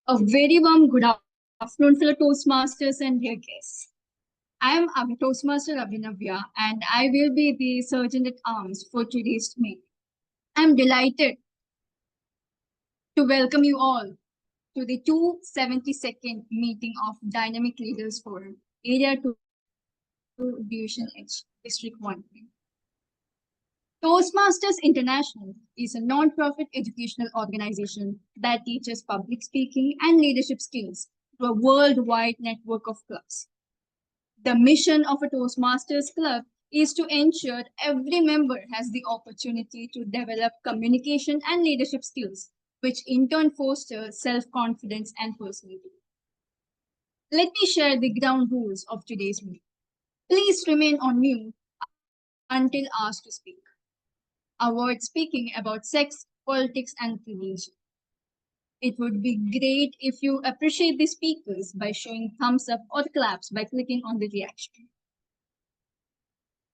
A very warm good afternoon, fellow Toastmasters and dear guests. I am Toastmaster Abhinavya and I will be the Sergeant at Arms for today's meeting. I am delighted to welcome you all to the 272nd meeting of Dynamic Leaders Forum, Area 2, Division H, District 1. Toastmasters International is a non-profit educational organization that teaches public speaking and leadership skills to a worldwide network of clubs. The mission of a Toastmasters club is to ensure every member has the opportunity to develop communication and leadership skills, which in turn foster self-confidence and personality. Let me share the ground rules of today's meeting. Please remain on mute until asked to speak. Avoid speaking about sex, politics, and religion. It would be great if you appreciate the speakers by showing thumbs up or claps by clicking on the reaction.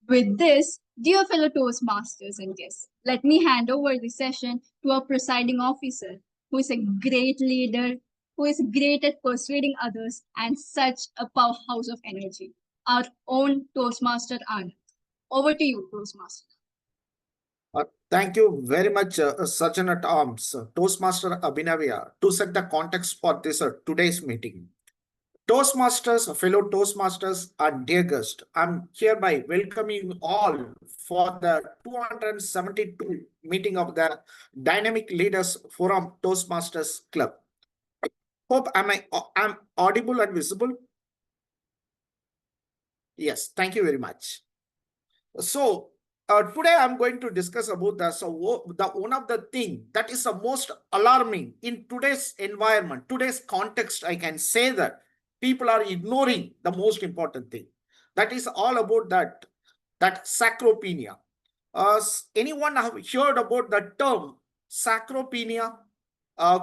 With this, dear fellow Toastmasters and guests, let me hand over the session to our presiding officer, who is a great leader, who is great at persuading others, and such a powerhouse of energy, our own Toastmaster Anand. Over to you, Toastmaster. Thank you very much, Sergeant at Arms, Toastmaster Abhinavya, to set the context for this today's meeting. Toastmasters, fellow Toastmasters, and dear guests, I'm hereby welcoming you all for the 272 meeting of the Dynamic Leaders Forum Toastmasters Club. Hope I'm audible and visible. Yes, thank you very much. So, today I'm going to discuss about the one of the thing that is the most alarming in today's environment, today's context. I can say that people are ignoring the most important thing. That is all about that sarcopenia. Anyone have heard about the term sarcopenia?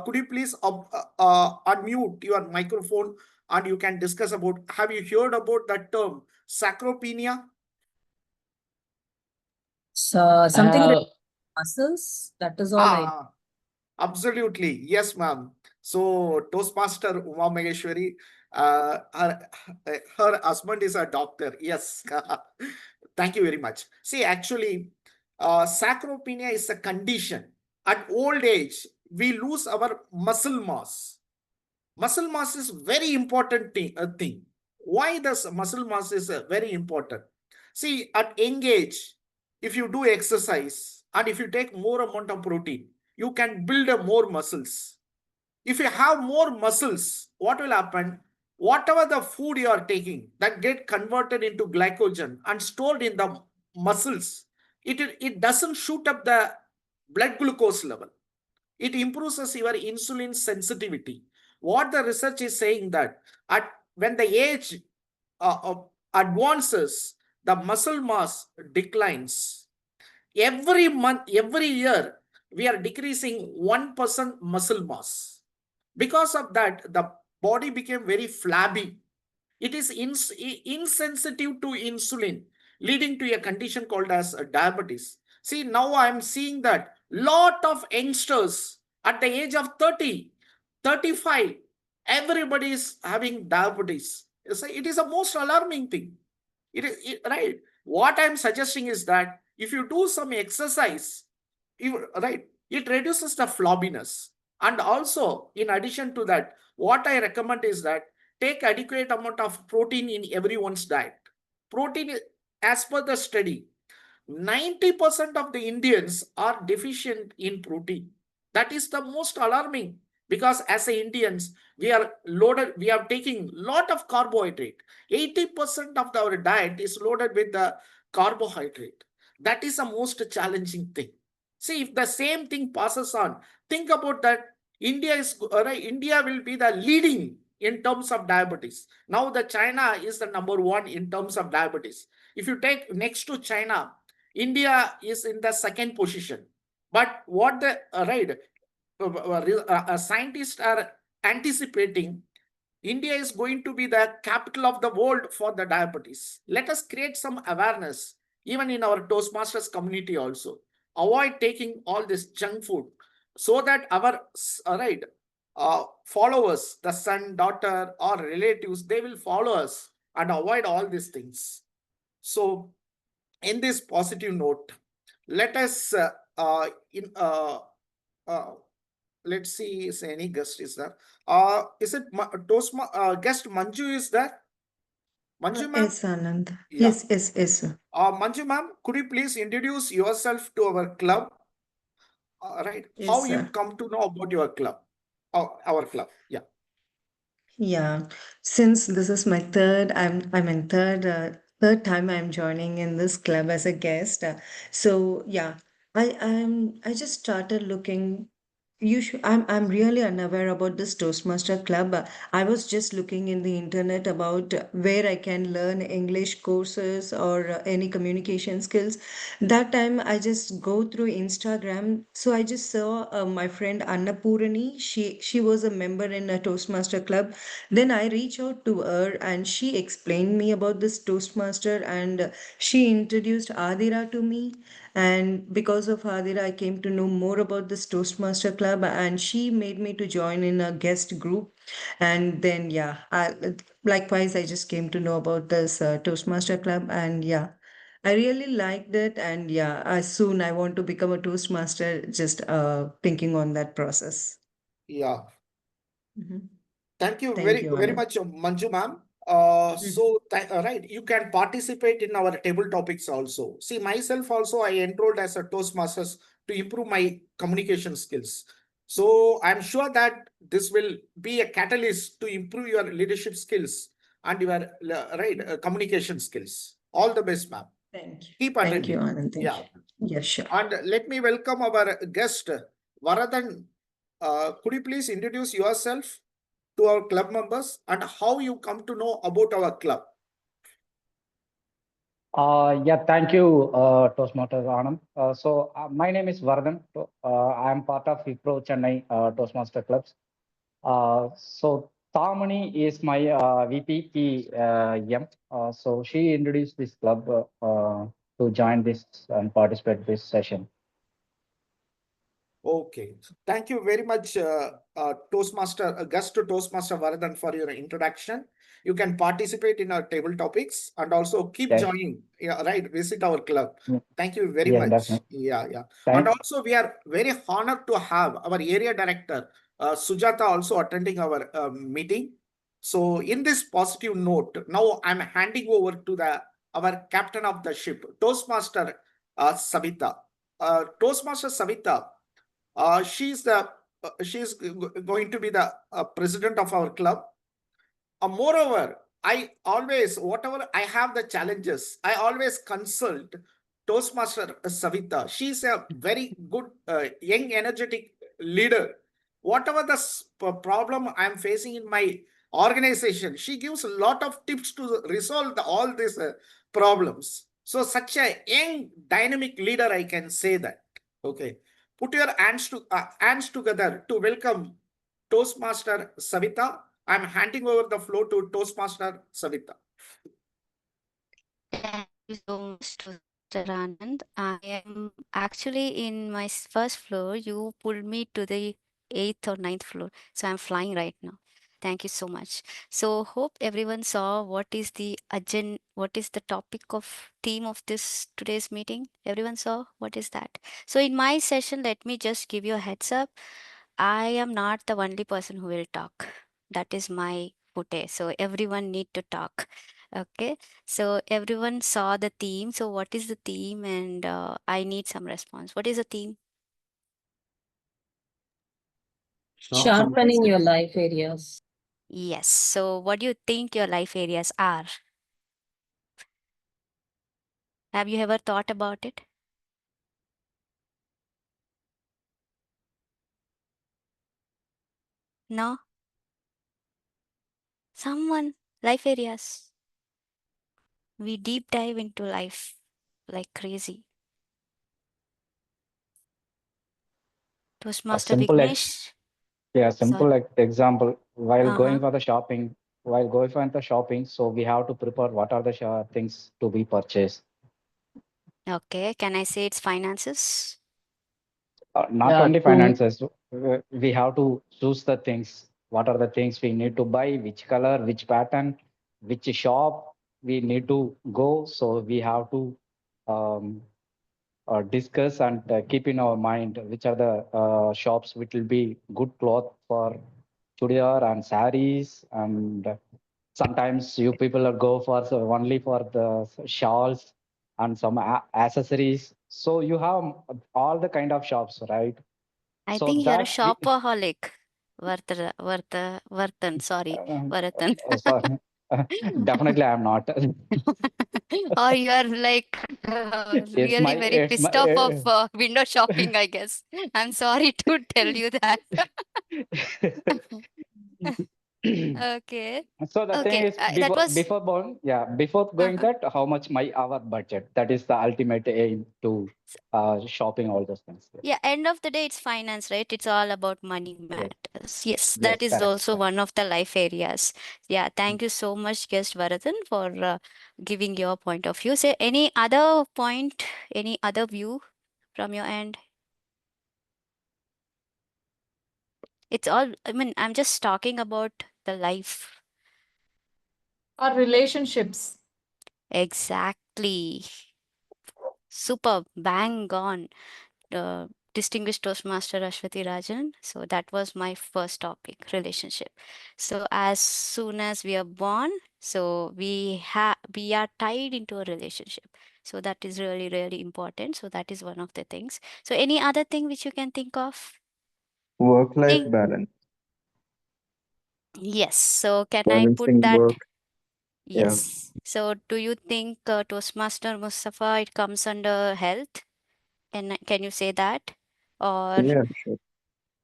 Could you please unmute your microphone and you can discuss about, have you heard about that term sarcopenia? So something muscles, that is all I. Absolutely. Yes, ma'am. So Toastmaster Uma Maheshwari, her husband is a doctor. Yes. Thank you very much. See, actually, sarcopenia is a condition. At old age, we lose our muscle mass. Muscle mass is very important thing. Why does muscle mass is very important? See, at young age, if you do exercise and if you take more amount of protein, you can build more muscles. If you have more muscles, what will happen? Whatever the food you are taking, that get converted into glycogen and stored in the muscles, it doesn't shoot up the blood glucose level. It improves your insulin sensitivity. What the research is saying that when the age advances, the muscle mass declines. Every month, every year, we are decreasing 1% muscle mass. Because of that, the body became very flabby. It is insensitive to insulin, leading to a condition called as diabetes. See, now I'm seeing that lot of youngsters at the age of 30, 35, everybody is having diabetes. It is a most alarming thing. Right. What I'm suggesting is that if you do some exercise, it reduces the flabbiness. And also, in addition to that, what I recommend is that take adequate amount of protein in everyone's diet. Protein, as per the study, 90% of the Indians are deficient in protein. That is the most alarming, because as a Indians, we are taking lot of carbohydrate. 80% of our diet is loaded with the carbohydrate. That is the most challenging thing. See, if the same thing passes on, think about that. India will be the leading in terms of diabetes. Now the China is the #1 in terms of diabetes. If you take next to China, India is in the second position. But what the scientists are anticipating, India is going to be the capital of the world for the diabetes. Let us create some awareness, even in our Toastmasters community also. Avoid taking all this junk food so that our followers, the son, daughter, or relatives, they will follow us and avoid all these things. So, in this positive note, let us in uh, let's see, is any guest is there? Is it guest Manju is there? Manju ma'am? Yes, Anand. Yeah. Yes, sir. Manju ma'am, could you please introduce yourself to our club? Right. How Yes, you sir. come to know about your club? Our club. Yeah. Yeah, since this is my I'm in third time I'm joining in this club as a guest. So yeah, I just started looking. I'm really unaware about this Toastmaster club. I was just looking in the internet about where I can learn English courses or any communication skills. That time I just go through Instagram. So I just saw my friend Annapurani. She was a member in a Toastmaster club. Then I reached out to her and she explained me about this Toastmaster, and she introduced Adira to me. And because of Adira, I came to know more about this Toastmaster club, and she made me to join in a guest group. And then, yeah, likewise, I just came to know about this Toastmaster club, and yeah, I really liked it. And yeah, soon I want to become a Toastmaster, just thinking on that process. Yeah. Mhm. Thank you Thank you, very Anand. much, Manju ma'am. Mhm. Right, you can participate in our table topics also. See, myself also, I enrolled as a Toastmasters to improve my communication skills. So I'm sure that this will be a catalyst to improve your leadership skills and your communication skills. All the best, ma'am. Thank you. Keep Thank you, attending. Anand. Thank Yeah. you. Yeah, sure. And let me welcome our guest, Varadan. Could you please introduce yourself to our club members and how you come to know about our club? Yeah, thank you, Toastmasters Anand. My name is Vardhan. I am part of Wipro Chennai Toastmaster clubs. Tamani is my VP M. So she introduced this club to join this and participate this session. Okay. Thank you very much, Toastmaster, guest to Toastmaster Varadan, for your introduction. You can participate in our table topics and also keep Yes, joining. Yeah, right. Visit our club. Thank you very yes, much. definitely. Yeah, yeah. And Thank, also, we are very honored to have our area director, Sujata, also attending our meeting. So, in this positive note, now I'm handing over to our captain of the ship, Toastmaster Savita. Toastmaster Savita, she's going to be the president of our club. Moreover, I always, whatever I have the challenges, I always consult Toastmaster Savita. She's a very good, young, energetic leader. Whatever the problem I'm facing in my organization, she gives a lot of tips to resolve all these problems. So, such a young, dynamic leader, I can say that. Okay. Put your hands together to welcome Toastmaster Savita. I'm handing over the floor to Toastmaster Savita. Thank you so much to Mr. Anand. I am actually in my first floor. You pulled me to the eighth or ninth floor. So I'm flying right now. Thank you so much. So hope everyone saw what is the agenda, what is the topic of theme of this today's meeting. Everyone saw what is that. So in my session, let me just give you a heads up. I am not the only person who will talk. That is my forte. So everyone need to talk. Okay. So everyone saw the theme. So what is the theme? And I need some response. What is the theme? Sharpening your life areas. Yes. So what do you think your life areas are? Have you ever thought about it? No? Someone, life areas. We deep dive into life like crazy. A Toastmaster simple, Vignesh. simple Sorry. example. While Uh-huh. going for the shopping, so we have to prepare what are the things to be purchased. Okay. Can I say it's finances? Not Yeah, only to finances, we have to choose the things. What are the things we need to buy? Which color? Which pattern? Which shop we need to go? So we have to um, discuss and keep in our mind which are the shops which will be good cloth for chudiyar and saris, and sometimes you people will go for only for the shawls and some accessories. So you have all the kind of shops, right? I So think you're a that we, shopaholic. Vartan, sorry, Varatan. so, definitely I'm not. Or you are like It's my really very it's my pissed off of window shopping, I guess. I'm sorry to tell you that. Okay. So the thing Okay. is, That was, before going uh-huh. that, how much my our budget? That is the ultimate aim to shopping all those things. Yeah, end of the day, it's finance, right? It's all about money Yes, matters. Yes, that yes, is correct, also correct. one of the life areas. Yeah, thank you so much, guest Varadhan, for giving your point of view. Say any other point, any other view from your end? It's all, I mean, I'm just talking about the life. our relationships. Exactly. Super, bang on. Distinguished Toastmaster Ashwati Rajan. So that was my first topic, relationship. So as soon as we are born, so we are tied into a relationship. So that is really, really important. So that is one of the things. So any other thing which you can think of? Work-life Think. balance, Yes. So can I put balancing that? work. Yeah, Yes. So do you think Toastmaster Mustafa, it comes under health? Can you say that? Or yeah, sure.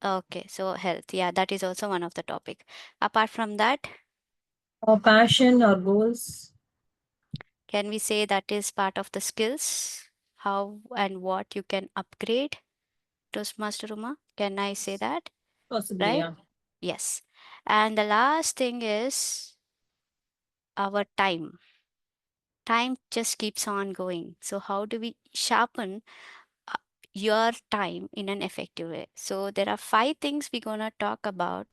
okay, so health. Yeah, that is also one of the topic. Apart from that, Our passion, our goals. can we say that is part of the skills? How and what you can upgrade? Toastmaster Uma, can I say that? Possibly, Right? yeah. Yes. And the last thing is our time. Time just keeps on going. So how do we sharpen uh, your time in an effective way? So there are 5 things we're gonna talk about.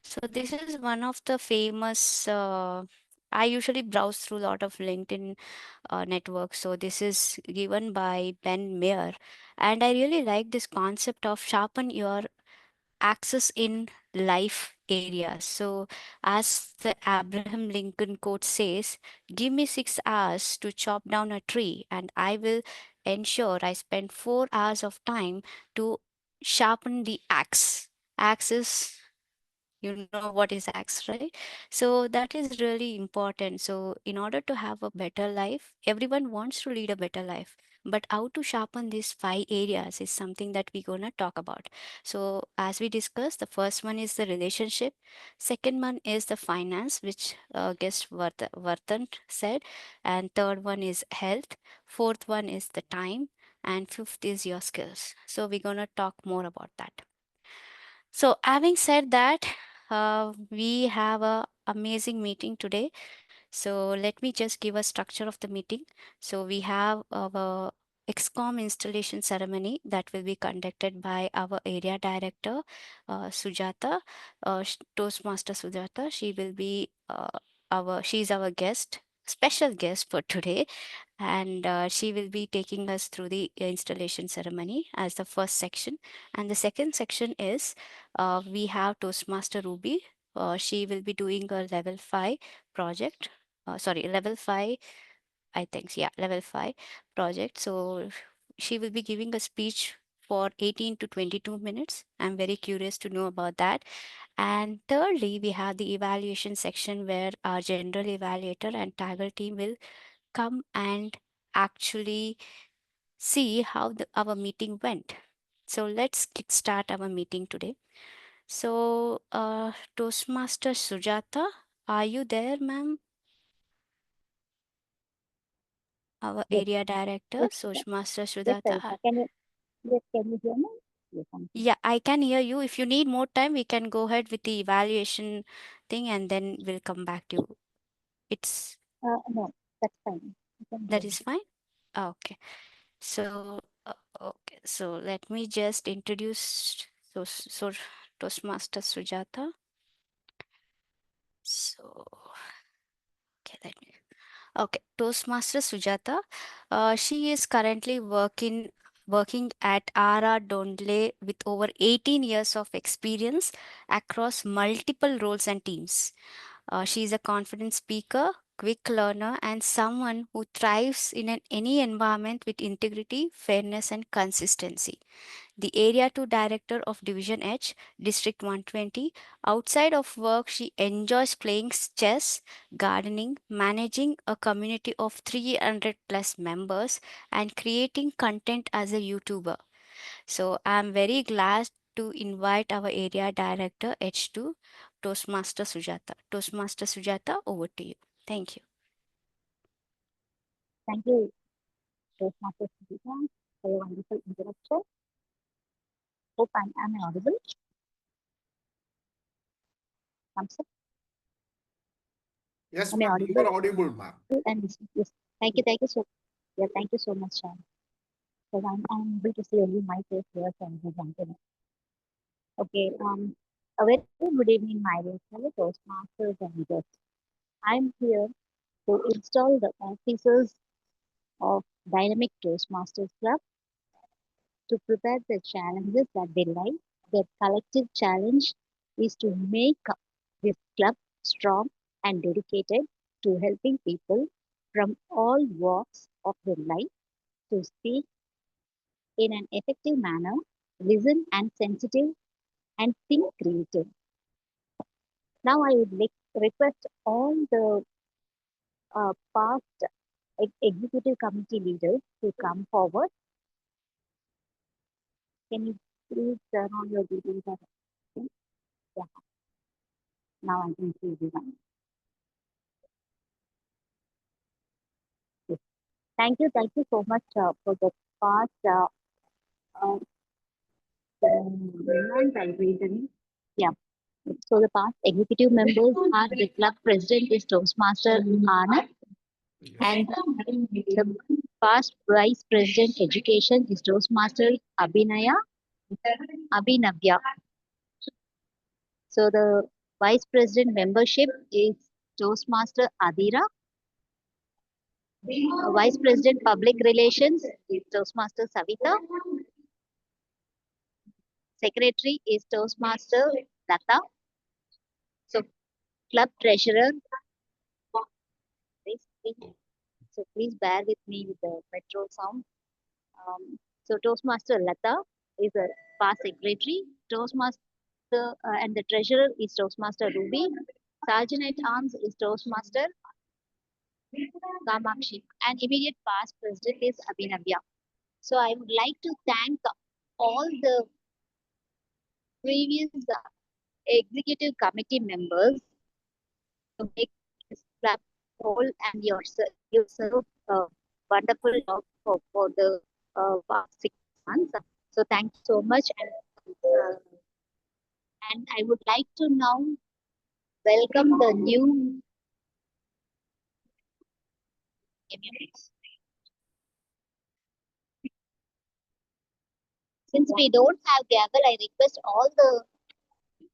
So this is one of the famous. I usually browse through a lot of LinkedIn networks. So this is given by Ben Mayer, and I really like this concept of sharpen your access in life areas. So, as the Abraham Lincoln quote says, give me 6 hours to chop down a tree, and I will ensure I spend 4 hours of time to sharpen the axe. Axe is, you know what is axe, right? So that is really important. So in order to have a better life, everyone wants to lead a better life, but how to sharpen these 5 areas is something that we're going to talk about. So as we discussed, the first one is the relationship, second one is the finance, which guest Vartan said, and third one is health, fourth one is the time, and fifth is your skills. So we're going to talk more about that. So, having said that, we have a amazing meeting today. So, let me just give a structure of the meeting. So, we have our XCOM installation ceremony that will be conducted by our area director, Sujata, Toastmaster Sujata. She will be she's our guest, special guest for today, and she will be taking us through the installation ceremony as the first section. And the second section is we have Toastmaster Ruby. She will be doing a level 5 project. Sorry, level 5, I think. Yeah, level 5 project. So she will be giving a speech for 18 to 22 minutes. I'm very curious to know about that. And thirdly, we have the evaluation section where our general evaluator and Tiger team will come and actually see how our meeting went. So let's kickstart our meeting today. So, Toastmaster Sujata, are you there, ma'am? Our Yes, area director, yes, Toastmaster yes, Sujata. Sarita. Can you hear me? Yes, I'm here. Yeah, I can hear you. If you need more time, we can go ahead with the evaluation thing and then we'll come back to you. It's No, that's fine. You can that hear is me. fine. Okay. So, Okay, so let me just introduce Toastmaster Sujata. So, okay, Toastmaster Sujata. She is currently working at Ara Dondle with over 18 years of experience across multiple roles and teams. She is a confident speaker, quick learner, and someone who thrives in any environment with integrity, fairness, and consistency. The Area 2 Director of Division H, District 120. Outside of work, she enjoys playing chess, gardening, managing a community of 300 plus members, and creating content as a YouTuber. So I'm very glad to invite our Area Director H2, Toastmaster Sujata. Toastmaster Sujata, over to you. Thank you. Thank you, Toastmaster Sujata, for your wonderful introduction. Hope I'm audible. Thumbs up. Yes, Am I ma'am. You are audible? audible, ma'am. And yes, thank you so. Yeah, thank you so much, Shan. Because I'm able to see only my face here from the internet. Okay, a very good evening, my dear fellow Toastmasters and guests. I'm here to install the officers of Dynamic Toastmasters Club to prepare the challenges that they like. Their collective challenge is to make this club strong and dedicated to helping people from all walks of their life to speak in an effective manner, listen and sensitive, and think creative. Now I would request all the past executive committee leaders to come forward. Can you please turn on your videos? Yeah, now I can see everyone. Yes. Thank you so much for the past uh, month I reason. Yeah. So the past executive members are the club president is Toastmaster Anand, and the past vice president education is Toastmaster Abhinavya. So the vice president membership is Toastmaster Adira. Vice president public relations is Toastmaster Savita. Secretary is Toastmaster Lata. So club treasurer, so please bear with me with the metro sound. So Toastmaster Lata is a past secretary. Toastmaster and the treasurer is Toastmaster Ruby. Sergeant at Arms is Toastmaster Kamakshi. And immediate past president is Abhinavya. So I would like to thank all the previous executive committee members to make this club whole and you served wonderful job for the past 6 months. So thank you so much. And I would like to now welcome the new since we don't have gavel, I request all the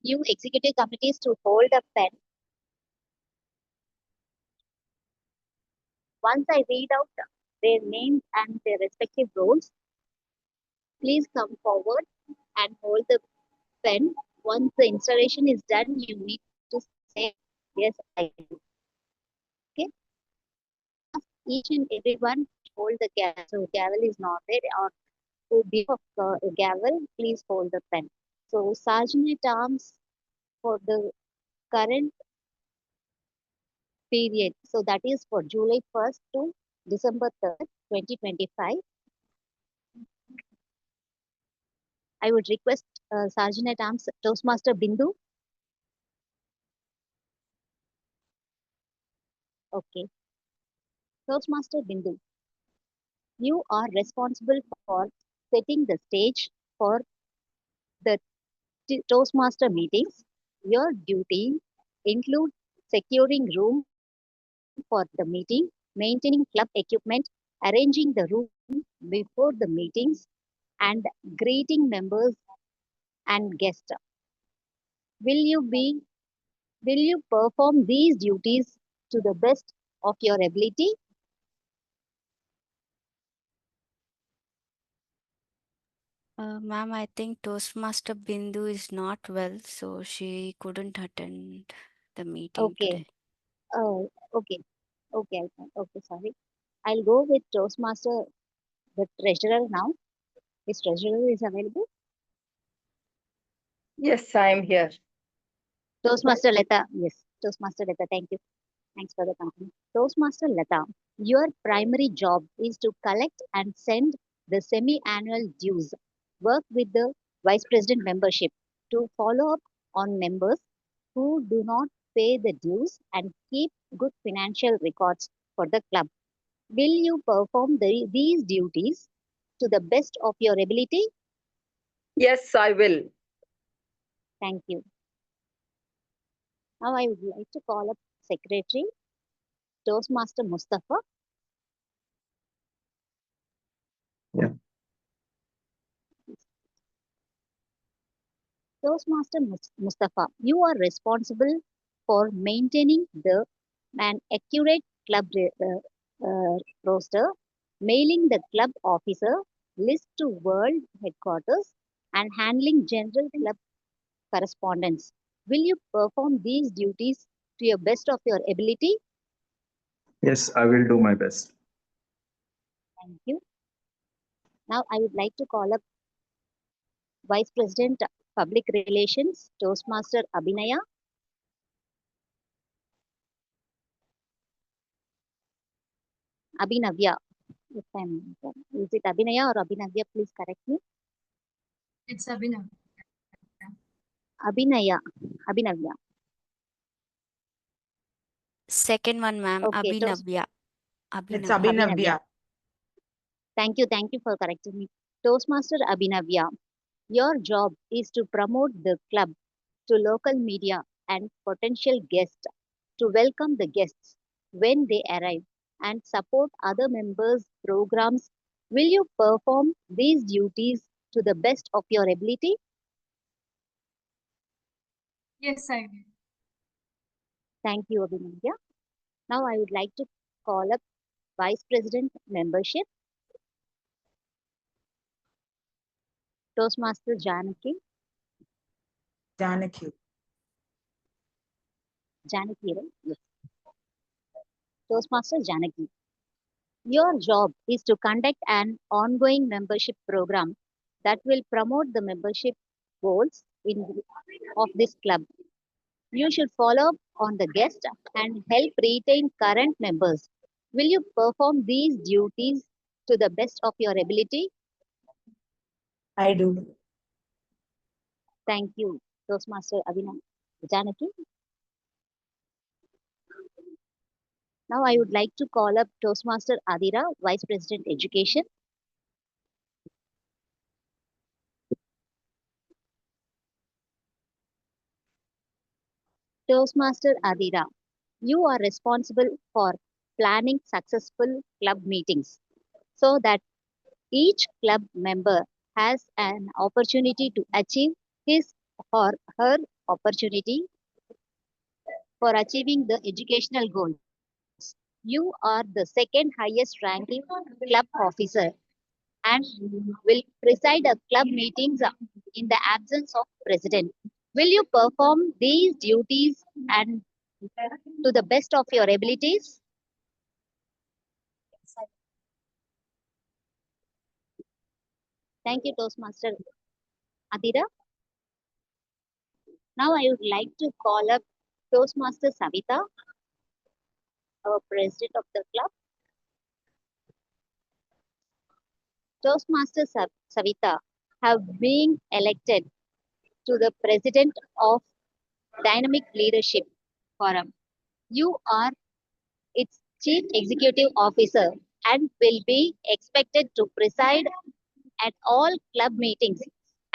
new executive committees to hold a pen. Once I read out their names and their respective roles, please come forward and hold the pen. Once the installation is done, you need to say, yes, I do. Okay. Each and everyone hold the gavel. So gavel is not there, or to be of gavel, please hold the pen. So Sergeant at Arms for the current period. So that is for July 1st to December 3rd, 2025. I would request Sergeant at Arms Toastmaster Bindu. Okay. Toastmaster Bindu, you are responsible for setting the stage for the Toastmaster meetings. Your duty include securing room for the meeting, maintaining club equipment, arranging the room before the meetings, and greeting members and guests. Will you perform these duties to the best of your ability? Ma'am, I think Toastmaster Bindu is not well, so she couldn't attend the meeting Okay. today. Okay. Okay, sorry. I'll go with Toastmaster, the treasurer now. His treasurer is available. Yes, I am here. Toastmaster Leta. Yes, Toastmaster Leta. Thank you. Thanks for the company. Toastmaster Leta, your primary job is to collect and send the semi-annual dues. Work with the Vice President membership to follow up on members who do not pay the dues and keep good financial records for the club. Will you perform these duties to the best of your ability? Yes, I will. Thank you. Now I would like to call up Secretary Toastmaster Mustafa. Yeah. Toastmaster Mustafa, you are responsible for maintaining an accurate club roster, mailing the club officer list to world headquarters, and handling general club correspondence. Will you perform these duties to your best of your ability? Yes, I will do my best. Thank you. Now I would like to call up Vice President Public Relations, Toastmaster Abhinaya. Abhinavya. If I'm wrong. Is it Abhinaya or Abhinavya? Please correct me. It's Abhinav. Abhinaya. Abhinavya. Second one, ma'am, Okay, Abhinavya. It's Abhinavya. Abhinavya. Thank you for correcting me. Toastmaster Abhinavya, your job is to promote the club to local media and potential guests, to welcome the guests when they arrive and support other members' programs. Will you perform these duties to the best of your ability? Yes, I will. Thank you, Abhinavya. Now I would like to call up Vice President Membership, Toastmaster Janaki. Janaki. Janaki, right? Yes. Toastmaster Janaki. Your job is to conduct an ongoing membership program that will promote the membership goals of this club. You should follow up on the guests and help retain current members. Will you perform these duties to the best of your ability? I do. Thank you, Toastmaster Abhinav Janaki. Now I would like to call up Toastmaster Adira, Vice President Education. Toastmaster Adira, you are responsible for planning successful club meetings so that each club member has an opportunity to achieve his or her opportunity for achieving the educational goals. You are the second highest ranking club officer and will preside a club meetings in the absence of president. Will you perform these duties and to the best of your abilities? Thank you, Toastmaster Adira. Now I would like to call up Toastmaster Savita, our president of the club. Toastmaster Savita have been elected to the president of Dynamic Leadership Forum. You are its chief executive officer and will be expected to preside at all club meetings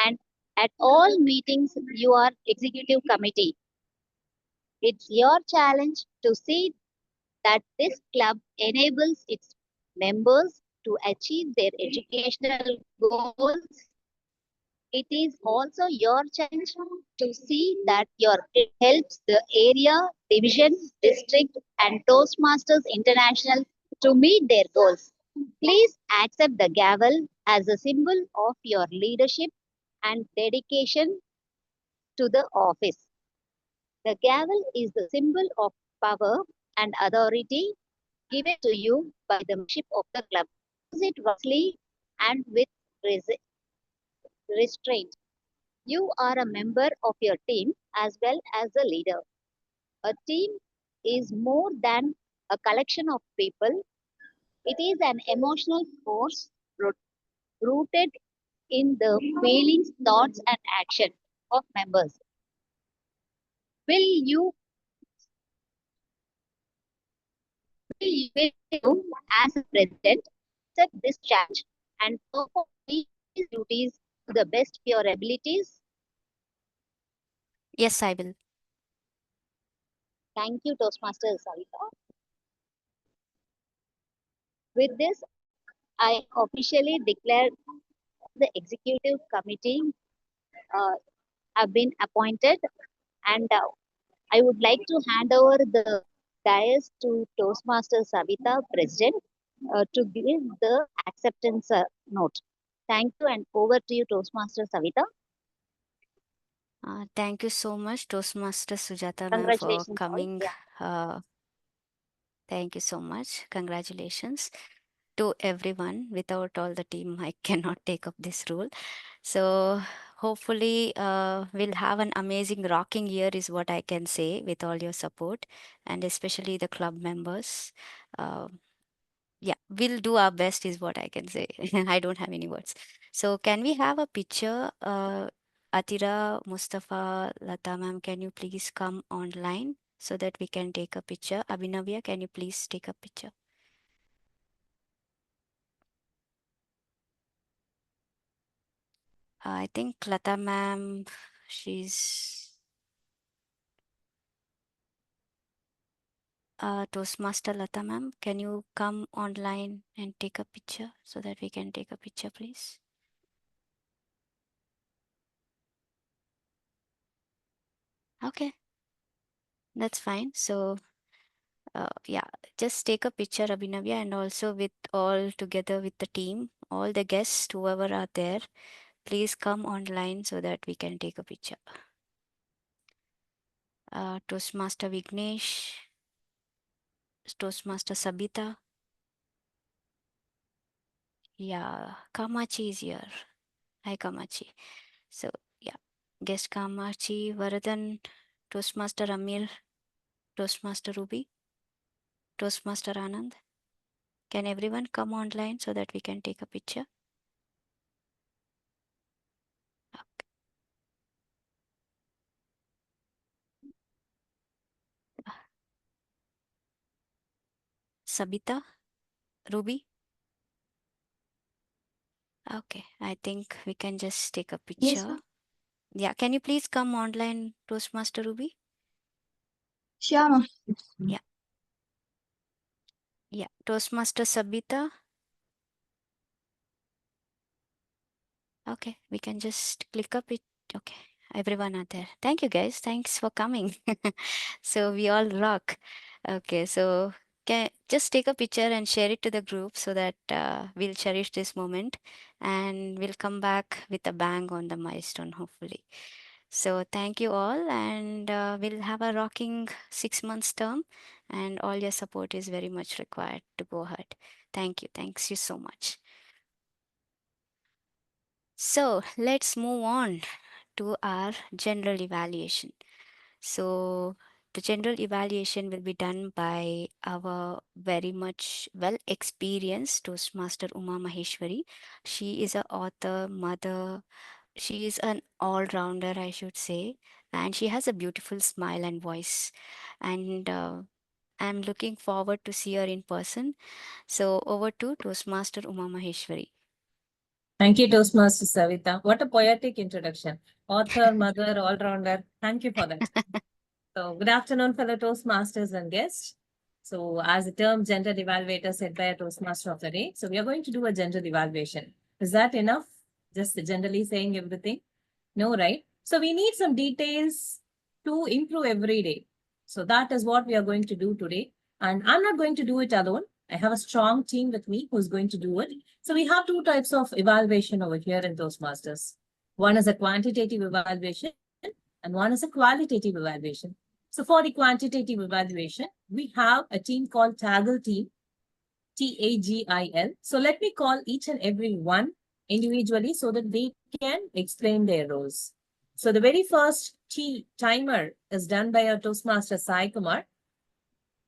and at all meetings you are executive committee. It's your challenge to see that this club enables its members to achieve their educational goals. It is also your challenge to see that your it helps the area, division, district, and Toastmasters International to meet their goals. Please accept the gavel as a symbol of your leadership and dedication to the office. The gavel is the symbol of power and authority given to you by the membership of the club. Use it wisely and with restraint. You are a member of your team as well as a leader. A team is more than a collection of people, it is an emotional force rooted in the feelings, thoughts, and action of members. Will you, will you as a president, accept this challenge and perform these duties to the best of your abilities? Yes, I will. Thank you, Toastmaster Savita. With this, I officially declare the executive committee uh, have been appointed, and I would like to hand over the dais to Toastmaster Savita, President, to give the acceptance note. Thank you, and over to you, Toastmaster Savita. Thank you so much, Toastmaster Sujata ma'am, for Congratulations, all. coming. Yeah. Thank you so much. Congratulations to everyone. Without all the team, I cannot take up this role. So hopefully we'll have an amazing rocking year is what I can say with all your support and especially the club members. Uh, yeah, we'll do our best is what I can say. I don't have any words. So can we have a picture? Atira, Mustafa, Lata ma'am, can you please come online so that we can take a picture? Abhinavya, can you please take a picture? I think Lata ma'am, she's Toastmaster Lata ma'am, can you come online and take a picture so that we can take a picture, please? Okay, that's fine. So, yeah, just take a picture, Abhinavya, and also with all together with the team, all the guests, whoever are there, please come online so that we can take a picture. Toastmaster Vignesh, Toastmaster Sabita. Yeah, Kamachi is here. Hi, Kamachi. So, yeah, guest Kamachi, Varadan, Toastmaster Amir, Toastmaster Ruby, Toastmaster Anand. Can everyone come online so that we can take a picture? Okay. Sabita, Ruby. Okay, I think we can just take a picture. Yes, ma'am. Yeah, can you please come online, Toastmaster Ruby? Sure, ma'am. Yeah, Toastmaster Sabita. Okay, we can just click up it. Okay, everyone are there. Thank you guys. Thanks for coming. So we all rock. Okay, so can just take a picture and share it to the group so that we'll cherish this moment and we'll come back with a bang on the milestone, hopefully. So thank you all, and we'll have a rocking 6 months term, and all your support is very much required to go ahead. Thank you. Thanks you so much. So let's move on to our general evaluation. So the general evaluation will be done by our very much well experienced Toastmaster Uma Maheshwari. She is an author, mother. She is an all-rounder, I should say, and she has a beautiful smile and voice. And I'm looking forward to see her in person. So over to Toastmaster Uma Maheshwari. Thank you, Toastmaster Savita. What a poetic introduction. Author, mother, all-rounder. Thank you for that. So, good afternoon, fellow Toastmasters and guests. So as the term general evaluator said by a Toastmaster of the day, so we are going to do a general evaluation. Is that enough? Just generally saying everything? No, right? So we need some details to improve every day. So that is what we are going to do today. And I'm not going to do it alone. I have a strong team with me who's going to do it. So we have two types of evaluation over here in Toastmasters. One is a quantitative evaluation and one is a qualitative evaluation. So for the quantitative evaluation, we have a team called Taggle team, TAGIL. So let me call each and every one individually so that they can explain their roles. So the very first timer is done by our Toastmaster Sai Kumar.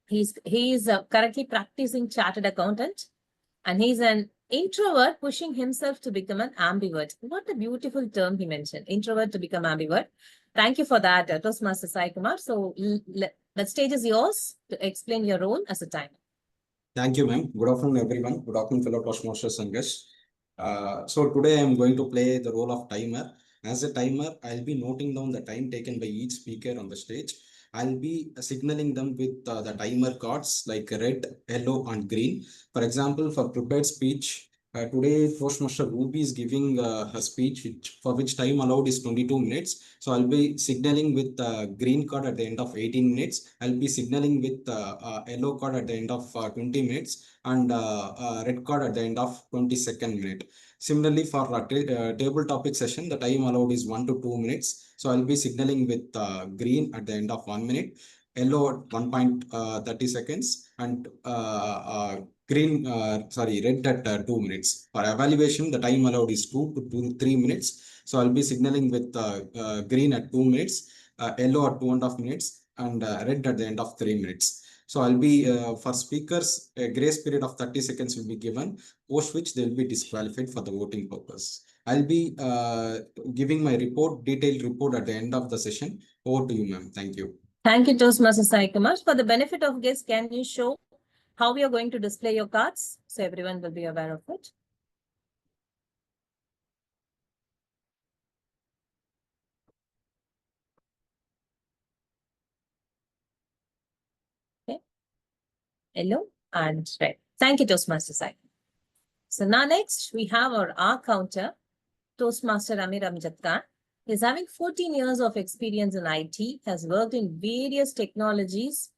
He is currently practicing chartered accountant, and he's an introvert pushing himself to become an ambivert. What a beautiful term he mentioned, introvert to become ambivert. Thank you for that, Toastmaster Sai Kumar. So the stage is yours to explain your role as a timer. Thank you, ma'am. Good afternoon, everyone. Good afternoon, fellow Toastmasters and guests. So today I'm going to play the role of timer. As a timer, I'll be noting down the time taken by each speaker on the stage. I'll be signaling them with the timer cards like red, yellow, and green. For example, for prepared speech, today Toastmaster Ruby is giving a speech for which time allowed is 22 minutes. So I'll be signaling with green card at the end of 18 minutes. I'll be signaling with yellow card at the end of 20 minutes and red card at the end of 22nd minute. Similarly, for table topic session, the time allowed is 1 to 2 minutes. So I'll be signaling with green at the end of 1 minute, yellow at 1.30 seconds, and red at 2 minutes. For evaluation, the time allowed is 2 to 3 minutes. So I'll be signaling with green at 2 minutes, yellow at 2.5 minutes, and red at the end of 3 minutes. So I'll be, for speakers, a grace period of 30 seconds will be given, post which they will be disqualified for the voting purpose. I'll be giving my detailed report at the end of the session. Over to you, ma'am. Thank you. Thank you, Toastmaster Sai Kumar. For the benefit of guests, can you show how we are going to display your cards so everyone will be aware of it? Okay. Yellow and red. Thank you, Toastmaster Sai. So now next we have our R counter, Toastmaster Amir Amjad Khan. He's having 14 years of experience in IT, has worked in various technologies,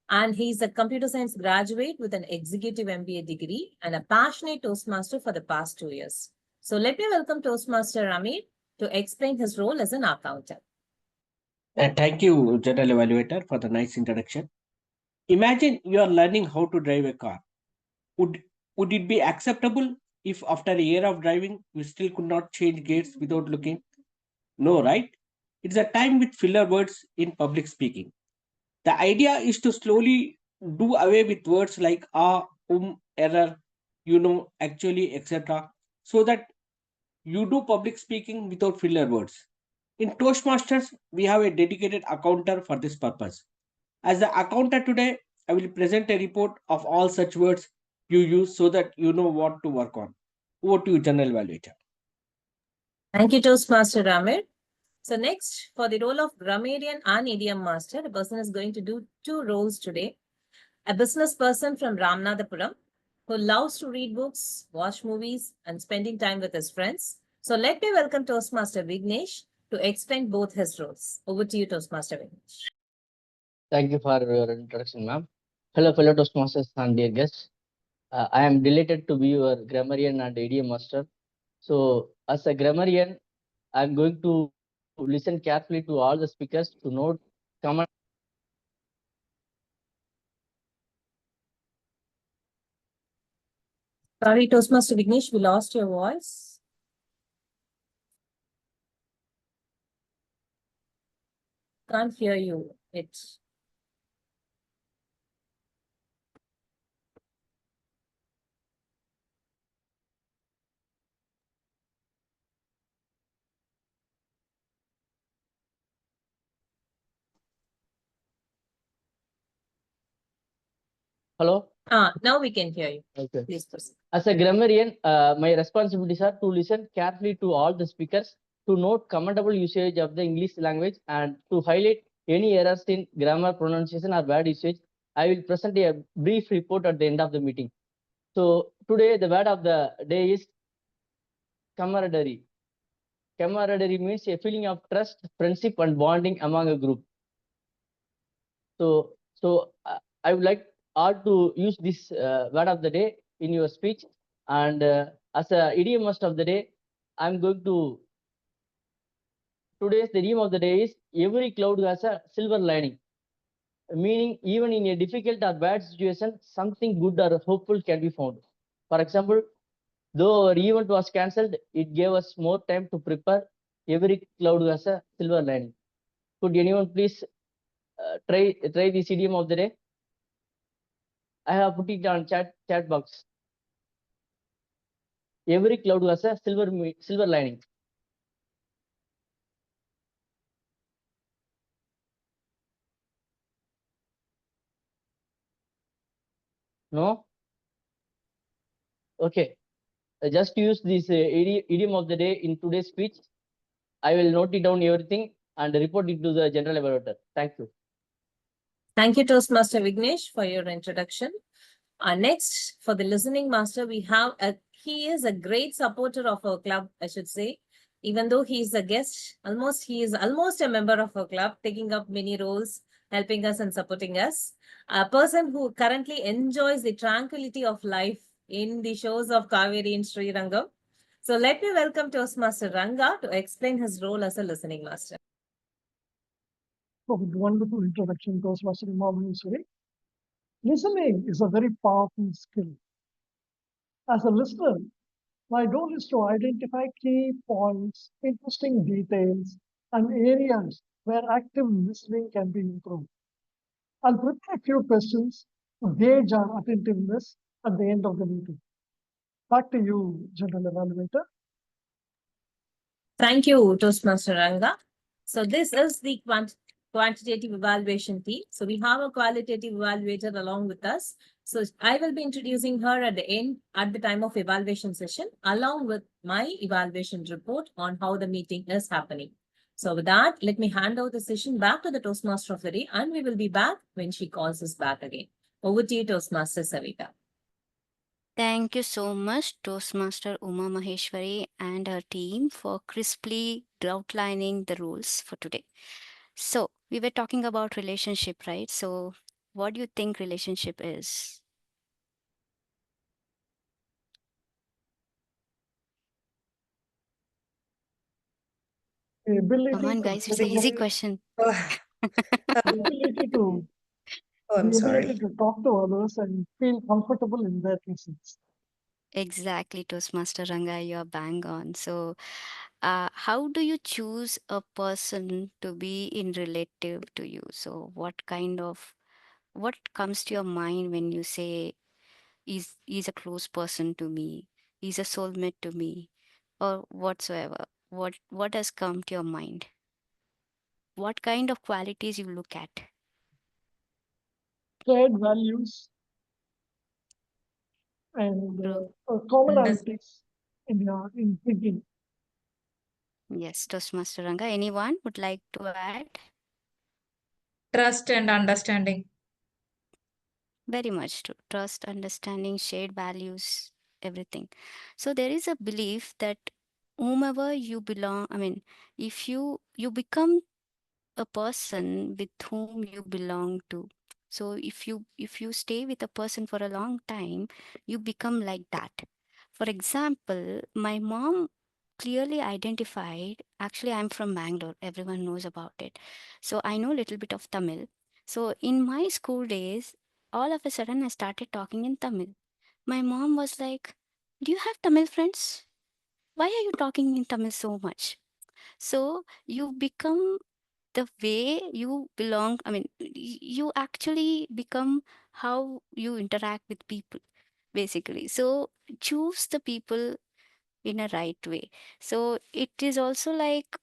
and he's a computer science graduate with an executive MBA degree and a passionate Toastmaster for the past 2 years. So let me welcome Toastmaster Amir to explain his role as an accountant. Thank you, General Evaluator, for the nice introduction. Imagine you are learning how to drive a car. Would it be acceptable if after a year of driving, you still could not change gears without looking? No, right? It's a time with filler words in public speaking. The idea is to slowly do away with words like error, actually, etc. so that you do public speaking without filler words. In Toastmasters, we have a dedicated accounter for this purpose. As the accountant today, I will present a report of all such words you use so that you know what to work on. Over to you, General Evaluator. Thank you, Toastmaster Amir. So next, for the role of grammarian and idiom master, the person is going to do two roles today. A business person from Ramanathapuram who loves to read books, watch movies, and spending time with his friends. So let me welcome Toastmaster Vignesh to explain both his roles. Over to you, Toastmaster Vignesh. Thank you for your introduction, ma'am. Hello, fellow Toastmasters and dear guests. I am delighted to be your grammarian and idiom master. So, as a grammarian, I am going to listen carefully to all the speakers to note common. Sorry, Toastmaster Vignesh, we lost your voice. Can't hear you. It's Hello? now we can hear you. Okay. Please proceed. As a grammarian, my responsibilities are to listen carefully to all the speakers, to note commendable usage of the English language, and to highlight any errors in grammar, pronunciation, or word usage I will present a brief report at the end of the meeting. So today the word of the day is camaraderie. Camaraderie means a feeling of trust, friendship, and bonding among a group. So I would like all to use this word of the day in your speech. And as a idiom master of the day, I'm going to today's the idiom of the day is every cloud has a silver lining. Meaning, even in a difficult or bad situation, something good or hopeful can be found. For example, though our event was cancelled, it gave us more time to prepare. Every cloud has a silver lining. Could anyone please try this idiom of the day? I have put it on chat box. Every cloud has a silver lining. No? Okay. Just use this idiom of the day in today's speech. I will note it down everything and report it to the general evaluator. Thank you. Thank you, Toastmaster Vignesh, for your introduction. Next, for the listening master, we have he is a great supporter of our club, I should say. Even though he is a guest, he is almost a member of our club, taking up many roles, helping us and supporting us. A person who currently enjoys the tranquility of life in the shores of Kaveri in Sri Rangam. So let me welcome Toastmaster Ranga to explain his role as a listening master. For the wonderful introduction, Toastmaster Maheshwari. Listening is a very powerful skill. As a listener, my goal is to identify key points, interesting details, and areas where active listening can be improved. I'll prepare a few questions to gauge our attentiveness at the end of the meeting. Back to you, General Evaluator. Thank you, Toastmaster Ranga. So this is the quantitative evaluation team. So we have a qualitative evaluator along with us. So I will be introducing her at the end, at the time of evaluation session, along with my evaluation report on how the meeting is happening. So with that, let me hand over the session back to the Toastmaster of the day, and we will be back when she calls us back again. Over to you, Toastmaster Savita. Thank you so much, Toastmaster Uma Maheshwari and her team, for crisply outlining the rules for today. So, we were talking about relationship, right? So, what do you think relationship is? Come on, guys, it's an easy question. Ability to I'm the sorry. ability to talk to others and feel comfortable in their presence. Exactly, Toastmaster Ranga, you're bang on. So, how do you choose a person to be in relative to you? So, what comes to your mind when you say he's a close person to me, he's a soulmate to me, or whatsoever? What has come to your mind? What kind of qualities you look at? Shared values and True. commonalities in thinking. Yes, Toastmaster Ranga. Anyone would like to add? Trust and understanding. Very much true. Trust, understanding, shared values, everything. So there is a belief that whomever you belong, I mean, if you become a person with whom you belong to. So if you stay with a person for a long time, you become like that. For example, my mom clearly identified, actually I'm from Bangalore, everyone knows about it. So I know a little bit of Tamil. So in my school days, all of a sudden I started talking in Tamil. My mom was like, "Do you have Tamil friends? Why are you talking in Tamil so much?" So you become the way you belong. I mean, you actually become how you interact with people, basically. So choose the people in a right way. So it is also like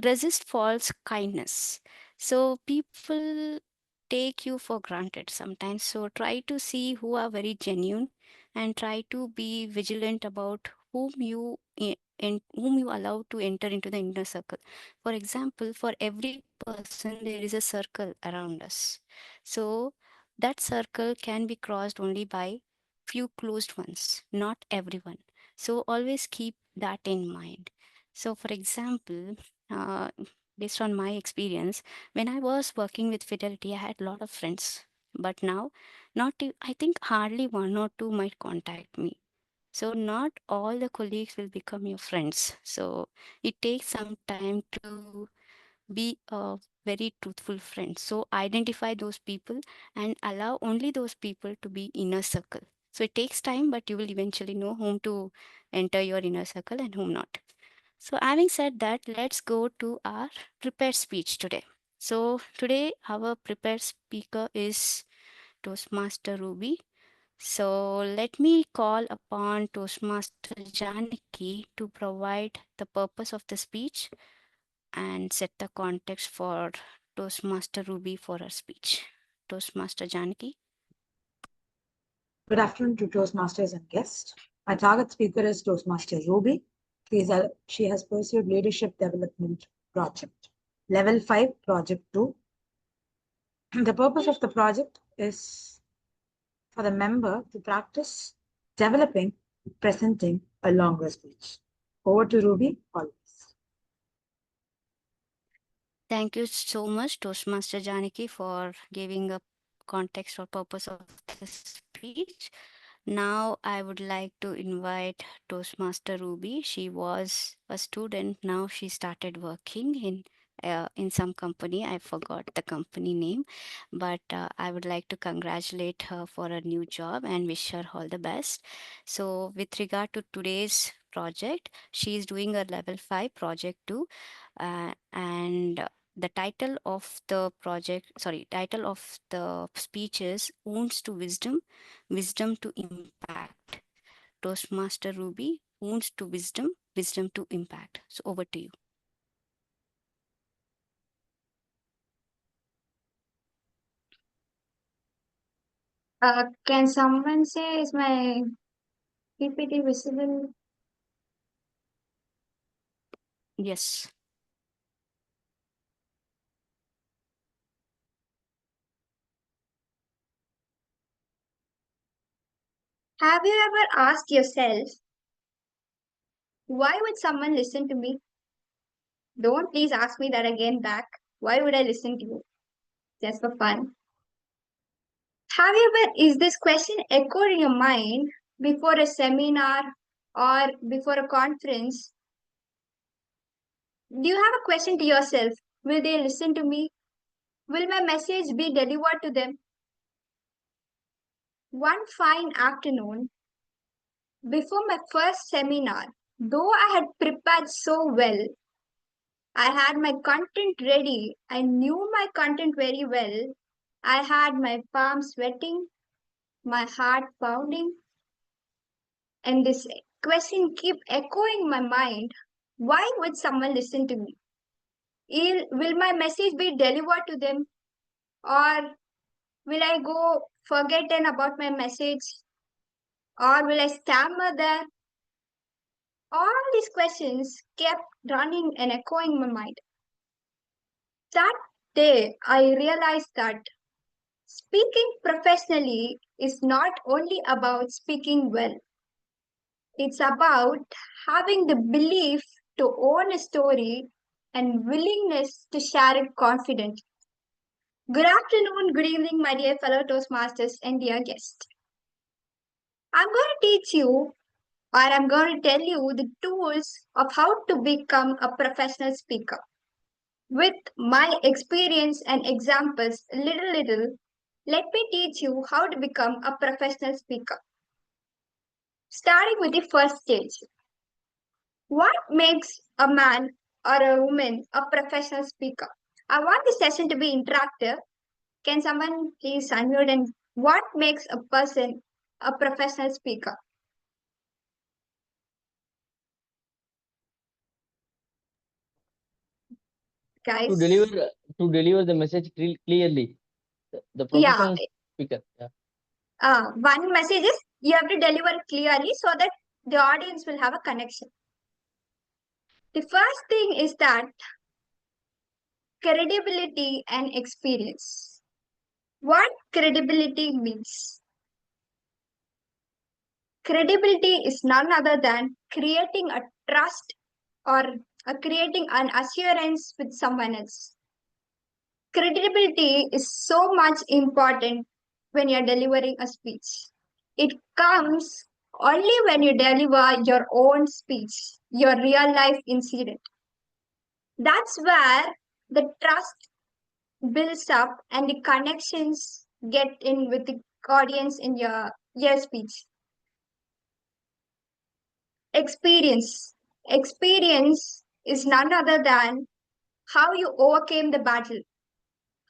resist false kindness. So people take you for granted sometimes. So try to see who are very genuine and try to be vigilant about whom you and whom you allow to enter into the inner circle. For example, for every person there is a circle around us. So That circle can be crossed only by few closed ones, not everyone. So always keep that in mind. So for example, uh, based on my experience, when I was working with Fidelity, I had a lot of friends. But now, I think hardly one or two might contact me. So not all the colleagues will become your friends. So it takes some time to be a very truthful friend. So identify those people and allow only those people to be inner circle. So it takes time, but you will eventually know whom to enter your inner circle and whom not. So having said that, let's go to our prepared speech today. So today our prepared speaker is Toastmaster Ruby. So let me call upon Toastmaster Janaki to provide the purpose of the speech and set the context for Toastmaster Ruby for her speech. Toastmaster Janaki. Good afternoon to Toastmasters and guests. My target speaker is Toastmaster Ruby. She has pursued Leadership Development Project, Level 5, Project 2. The purpose of the project is for the member to practice developing, presenting a longer speech. Over to Ruby, always. Thank you so much, Toastmaster Janaki, for giving a context or purpose of the speech. Now I would like to invite Toastmaster Ruby. She was a student. Now she started working in some company. I forgot the company name, but I would like to congratulate her for a new job and wish her all the best. So with regard to today's project, she is doing a level 5 project 2, and the title of the title of the speech is Wounds to Wisdom, Wisdom to Impact. Toastmaster Ruby, Wounds to Wisdom, Wisdom to Impact. So over to you. Can someone say, is my PPT visible? Yes. Have you ever asked yourself, why would someone listen to me? Don't please ask me that again back. Why would I listen to you? Just for fun. Have you ever, is this question echoed in your mind before a seminar or before a conference? Do you have a question to yourself? Will they listen to me? Will my message be delivered to them? One fine afternoon, before my first seminar, though I had prepared so well, I had my content ready. I knew my content very well. I had my palms sweating, my heart pounding, and this question keep echoing my mind. Why would someone listen to me? Will my message be delivered to them? Or will I go forgotten about my message? Or will I stammer there? All these questions kept running and echoing my mind. That day, I realized that speaking professionally is not only about speaking well, it's about having the belief to own a story and willingness to share it confidently. Good afternoon, good evening, my dear fellow Toastmasters and dear guests. I'm going to teach you, or I'm going to tell you the tools of how to become a professional speaker. With my experience and examples, little, let me teach you how to become a professional speaker. Starting with the first stage. What makes a man or a woman a professional speaker? I want the session to be interactive. Can someone please unmute and what makes a person a professional speaker? Guys? To deliver the message clearly. The professional speaker. Yeah. One message is you have to deliver it clearly so that the audience will have a connection. The first thing is that credibility and experience. What credibility means? Credibility is none other than creating a trust or creating an assurance with someone else. Credibility is so much important when you're delivering a speech. It comes only when you deliver your own speech, your real life incident. That's where the trust builds up and the connections get in with the audience in your speech. Experience. Experience is none other than how you overcame the battle,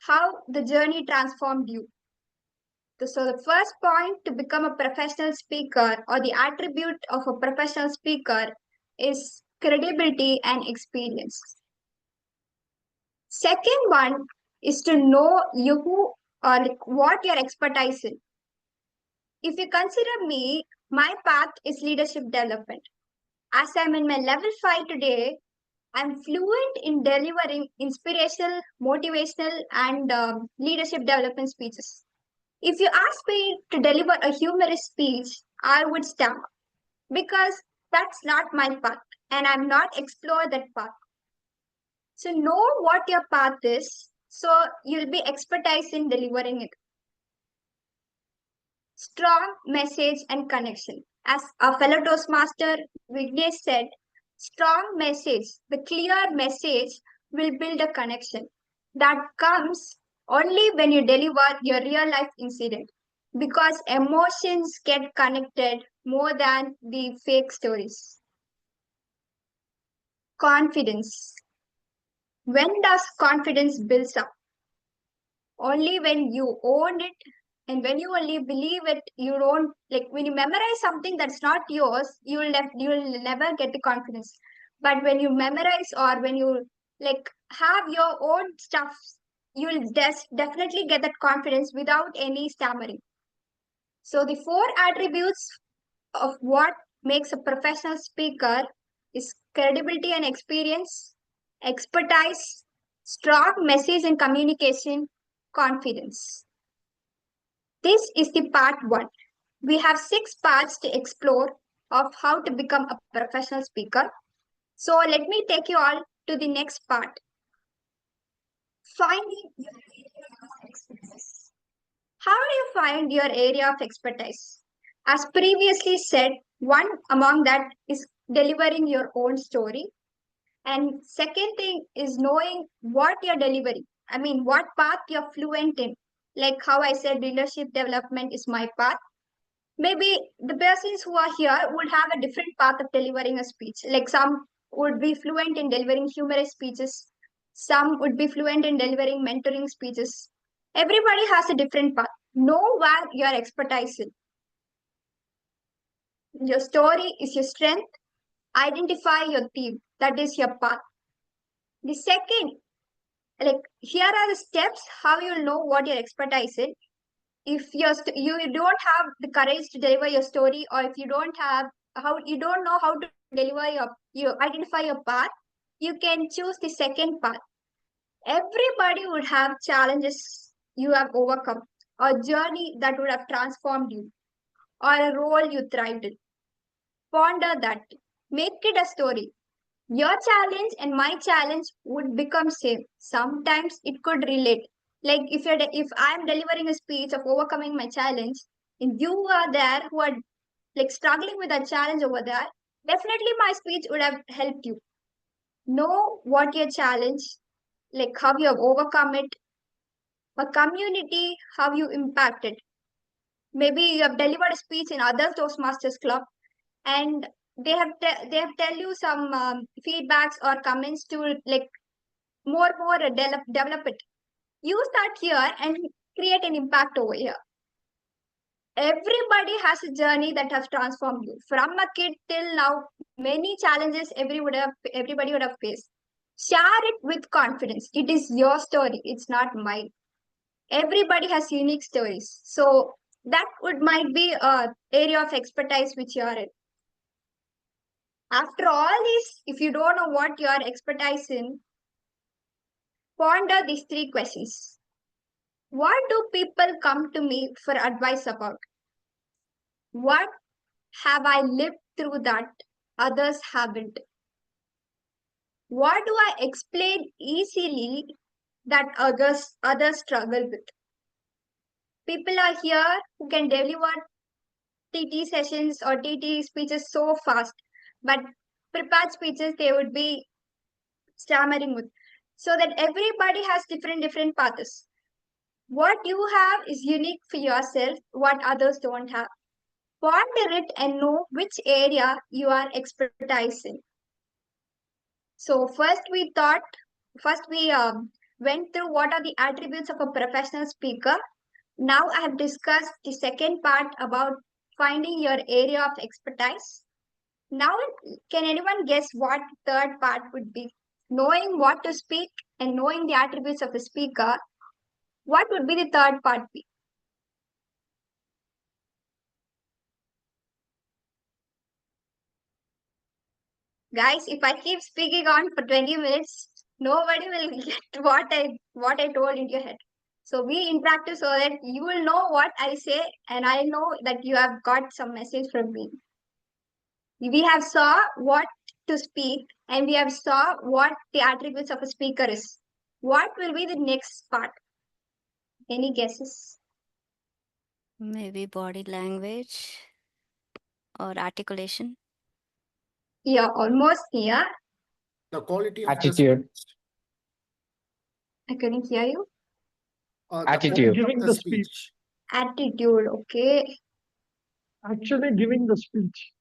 how the journey transformed you. So the first point to become a professional speaker or the attribute of a professional speaker is credibility and experience. Second one is to know you who or like what your expertise in. If you consider me, my path is leadership development. As I'm in my level 5 today, I'm fluent in delivering inspirational, motivational, and leadership development speeches. If you ask me to deliver a humorous speech, I would stammer because that's not my path and I'm not explored that path. So know what your path is so you'll be expertise in delivering it. Strong message and connection. As our fellow Toastmaster Vignesh said, strong message, the clear message will build a connection that comes only when you deliver your real life incident because emotions get connected more than the fake stories. Confidence. When does confidence builds up? Only when you own it and when you only believe it. You don't like when you memorize something that's not yours, you'll never get the confidence. But when you memorize or when you like have your own stuff, you'll definitely get that confidence without any stammering. So the four attributes of what makes a professional speaker is credibility and experience, expertise, strong message and communication, confidence. This is the part 1. We have 6 parts to explore of how to become a professional speaker. So let me take you all to the next part. Finding your area of expertise. How do you find your area of expertise? As previously said, one among that is delivering your own story. And second thing is knowing what you're delivering. I mean, what path you're fluent in. Like how I said, leadership development is my path. Maybe the persons who are here would have a different path of delivering a speech. Like some would be fluent in delivering humorous speeches. Some would be fluent in delivering mentoring speeches. Everybody has a different path. Know where your expertise is. Your story is your strength. Identify your theme. That is your path. The second, like here are the steps how you'll know what your expertise is. If you don't have the courage to deliver your story, or if you don't know how to deliver you identify your path, you can choose the second path. Everybody would have challenges you have overcome, a journey that would have transformed you, or a role you thrived in. Ponder that. Make it a story. Your challenge and my challenge would become same. Sometimes it could relate. Like if I'm delivering a speech of overcoming my challenge, and you are there who are like struggling with a challenge over there, definitely my speech would have helped you. Know what your challenge, like how you have overcome it, a community, how you impacted. Maybe you have delivered a speech in other Toastmasters club, and they have tell you some feedbacks or comments to like more develop it. Use that here and create an impact over here. Everybody has a journey that has transformed you from a kid till now. Many challenges everybody would have faced. Share it with confidence. It is your story, it's not mine. Everybody has unique stories, so that might be a area of expertise which you are in. After all this, if you don't know what your expertise in, ponder these 3 questions. What do people come to me for advice about? What have I lived through that others haven't? What do I explain easily that others struggle with? People are here who can deliver TT sessions or TT speeches so fast, but prepared speeches they would be stammering with. So that everybody has different paths. What you have is unique for yourself, what others don't have. Ponder it and know which area you are expertise in. So first we went through what are the attributes of a professional speaker. Now I have discussed the second part about finding your area of expertise. Now, can anyone guess what third part would be? Knowing what to speak and knowing the attributes of the speaker, what would be the third part be? Guys, if I keep speaking on for 20 minutes, nobody will get what I told into your head. So be interactive so that you will know what I say and I know that you have got some message from me. We have saw what to speak and we have saw what the attributes of a speaker is. What will be the next part? Any guesses? Maybe body language or articulation. Yeah, almost here. The quality of the Attitude. speech. I couldn't hear you. The Attitude. quality of Giving the the speech. speech. Attitude, okay. Actually giving the speech.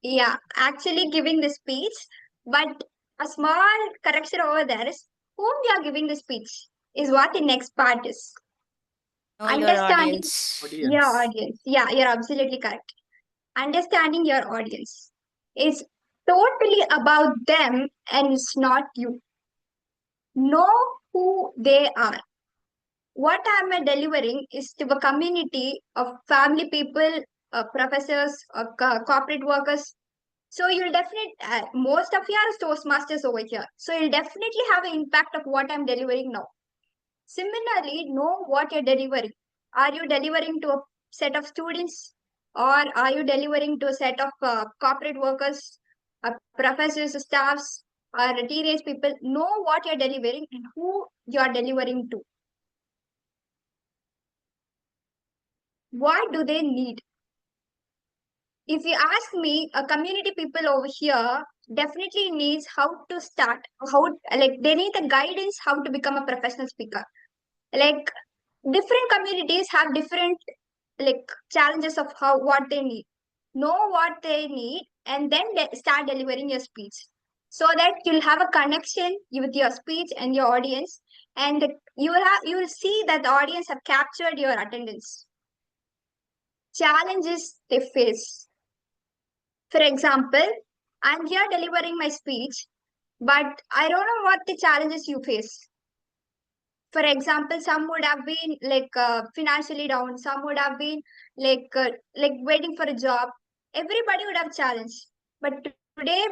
Yeah, actually giving the speech, but a small correction over there is whom we are giving the speech is what the next part is. Know your Understanding audience. your audience. Yeah, you're absolutely correct. Understanding your audience is totally about them and it's not you. Know who they are. What am I delivering is to a community of family people, professors, corporate workers. So you'll definitely, most of you are Toastmasters over here. So you'll definitely have an impact of what I'm delivering now. Similarly, know what you're delivering. Are you delivering to a set of students or are you delivering to a set of corporate workers, professors, staffs, or teenage people? Know what you're delivering and who you're delivering to. What do they need? If you ask me, a community people over here definitely needs how to start, they need the guidance how to become a professional speaker. Like different communities have different challenges of what they need. Know what they need and then start delivering your speech so that you'll have a connection with your speech and your audience, and you will see that the audience have captured your attendance. Challenges they face. For example, I'm here delivering my speech, but I don't know what the challenges you face. For example, some would have been financially down, some would have been like waiting for a job. Everybody would have challenge. But today,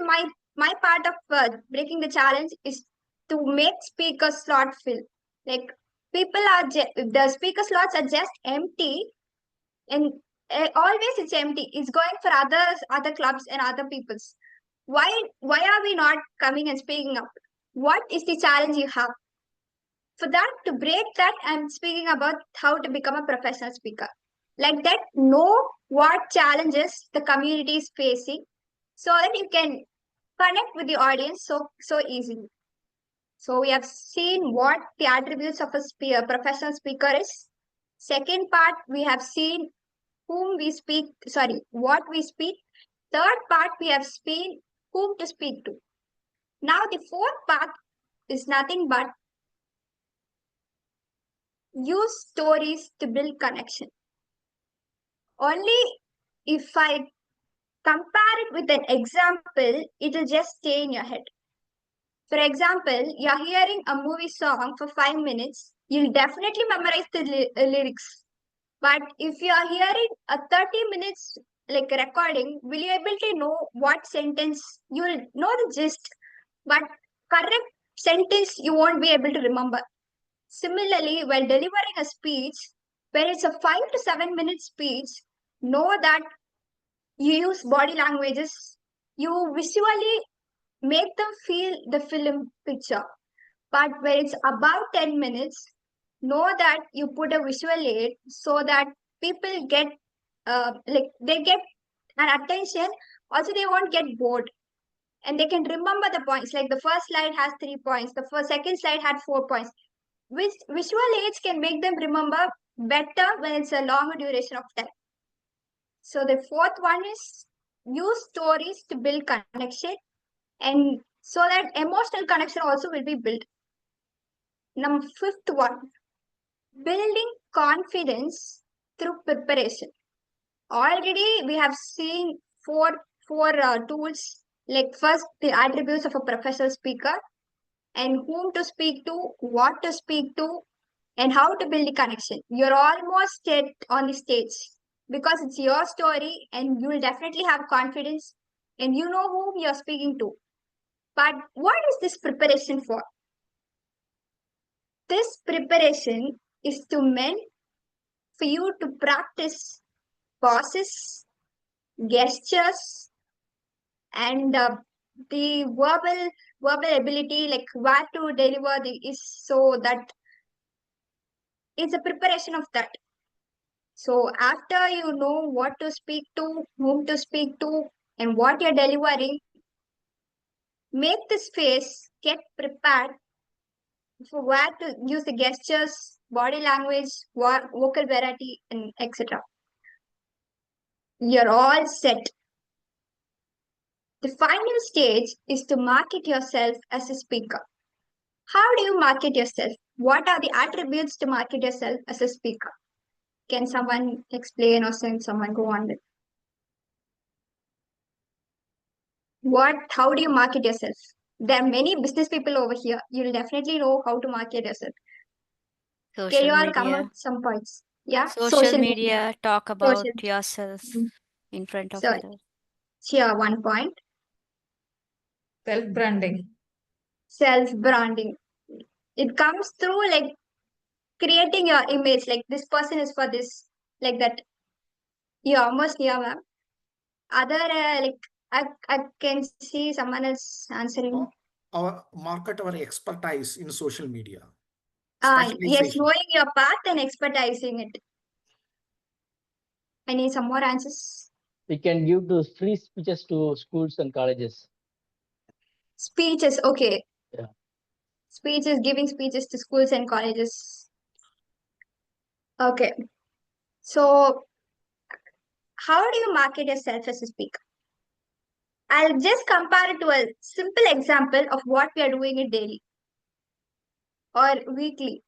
my part of breaking the challenge is to make speaker slot fill. Like people are the speaker slots are just empty, and always it's empty. It's going for other clubs and other people's. Why are we not coming and speaking up? What is the challenge you have? For that, to break that, I'm speaking about how to become a professional speaker. Like that, know what challenges the community is facing so that you can connect with the audience so easily. So we have seen what the attributes of a professional speaker is. Second part, we have seen what we speak. Third part, we have seen whom to speak to. Now the fourth part is nothing but use stories to build connection. Only if I compare it with an example, it will just stay in your head. For example, you're hearing a movie song for 5 minutes, you'll definitely memorize the lyrics. But if you are hearing a 30 minutes recording, will you able to know what sentence? You'll know the gist, but correct sentence you won't be able to remember. Similarly, while delivering a speech, when it's a 5 to 7 minute speech, know that you use body languages, you visually make them feel the film picture. But when it's about 10 minutes, know that you put a visual aid so that people get they get an attention. Also, they won't get bored and they can remember the points. Like the first slide has 3 points, the second slide had 4 points. Which visual aids can make them remember better when it's a longer duration of time. So the fourth one is use stories to build connection, and so that emotional connection also will be built. Number fifth one, building confidence through preparation. Already we have seen four tools, like first the attributes of a professional speaker and whom to speak to, what to speak to, and how to build a connection. You're almost set on the stage because it's your story and you will definitely have confidence and you know whom you're speaking to. But what is this preparation for? This preparation is meant for you to practice pauses, gestures, and the verbal ability, like what to deliver is so that it's a preparation of that. So after you know what to speak to, whom to speak to, and what you're delivering, make this face, get prepared for where to use the gestures, body language, vocal variety, and etc. You're all set. The final stage is to market yourself as a speaker. How do you market yourself? What are the attributes to market yourself as a speaker? Can someone explain or someone go on with? How do you market yourself? There are many business people over here. You'll definitely know how to market yourself. Can Social you all come media. up some points? Yeah, Social media, talk about Social. yourself Mhm. in front of So others. here, one point. Self-branding. Self-branding. It comes through like creating your image, like this person is for this, like that. Yeah, almost here, ma'am. Other like I can see someone else answering. Our market our expertise in social media. Yes, Specialization. knowing your path and expertising it. I need some more answers. We can give those free speeches to schools and colleges. Speeches, okay. Yeah. Speeches, giving speeches to schools and colleges. Okay. So, how do you market yourself as a speaker? I'll just compare it to a simple example of what we are doing it daily or weekly.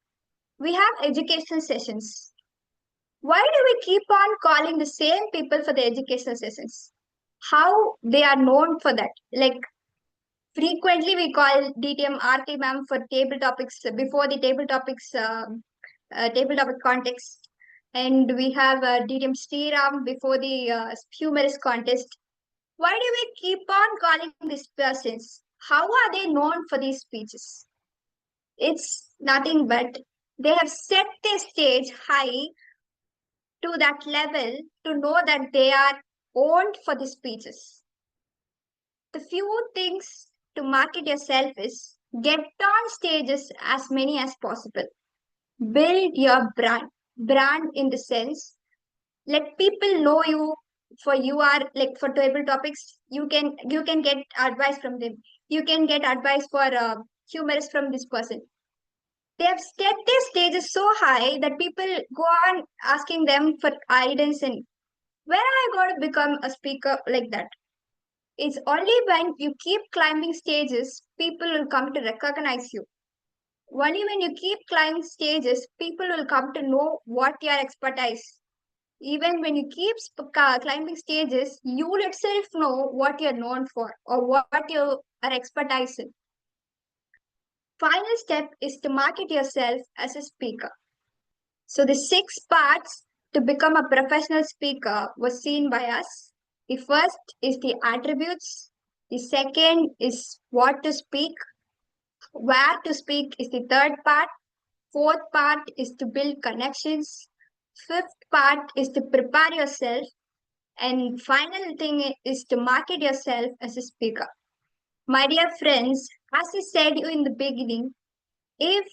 We have educational sessions. Why do we keep on calling the same people for the educational sessions? How they are known for that? Like frequently we call DTM RT ma'am for table topics before the table topics table topic context, and we have DTM Sriram before the humorous contest. Why do we keep on calling these persons? How are they known for these speeches? It's nothing but they have set their stage high to that level to know that they are owned for the speeches. The few things to market yourself is get on stages as many as possible. Build your brand in the sense, let people know you for you are like for table topics. You can get advice from them. You can get advice for humorous from this person. They have set their stages so high that people go on asking them for guidance and when are I going to become a speaker like that? It's only when you keep climbing stages, people will come to recognize you. Only when you keep climbing stages, people will come to know what your expertise. Even when you keep climbing stages, you will itself know what you're known for or what you are expertise in. Final step is to market yourself as a speaker. So the 6 parts to become a professional speaker was seen by us. The first is the attributes. The second is what to speak. Where to speak is the third part. Fourth part is to build connections. Fifth part is to prepare yourself. And final thing is to market yourself as a speaker. My dear friends, as I said you in the beginning, if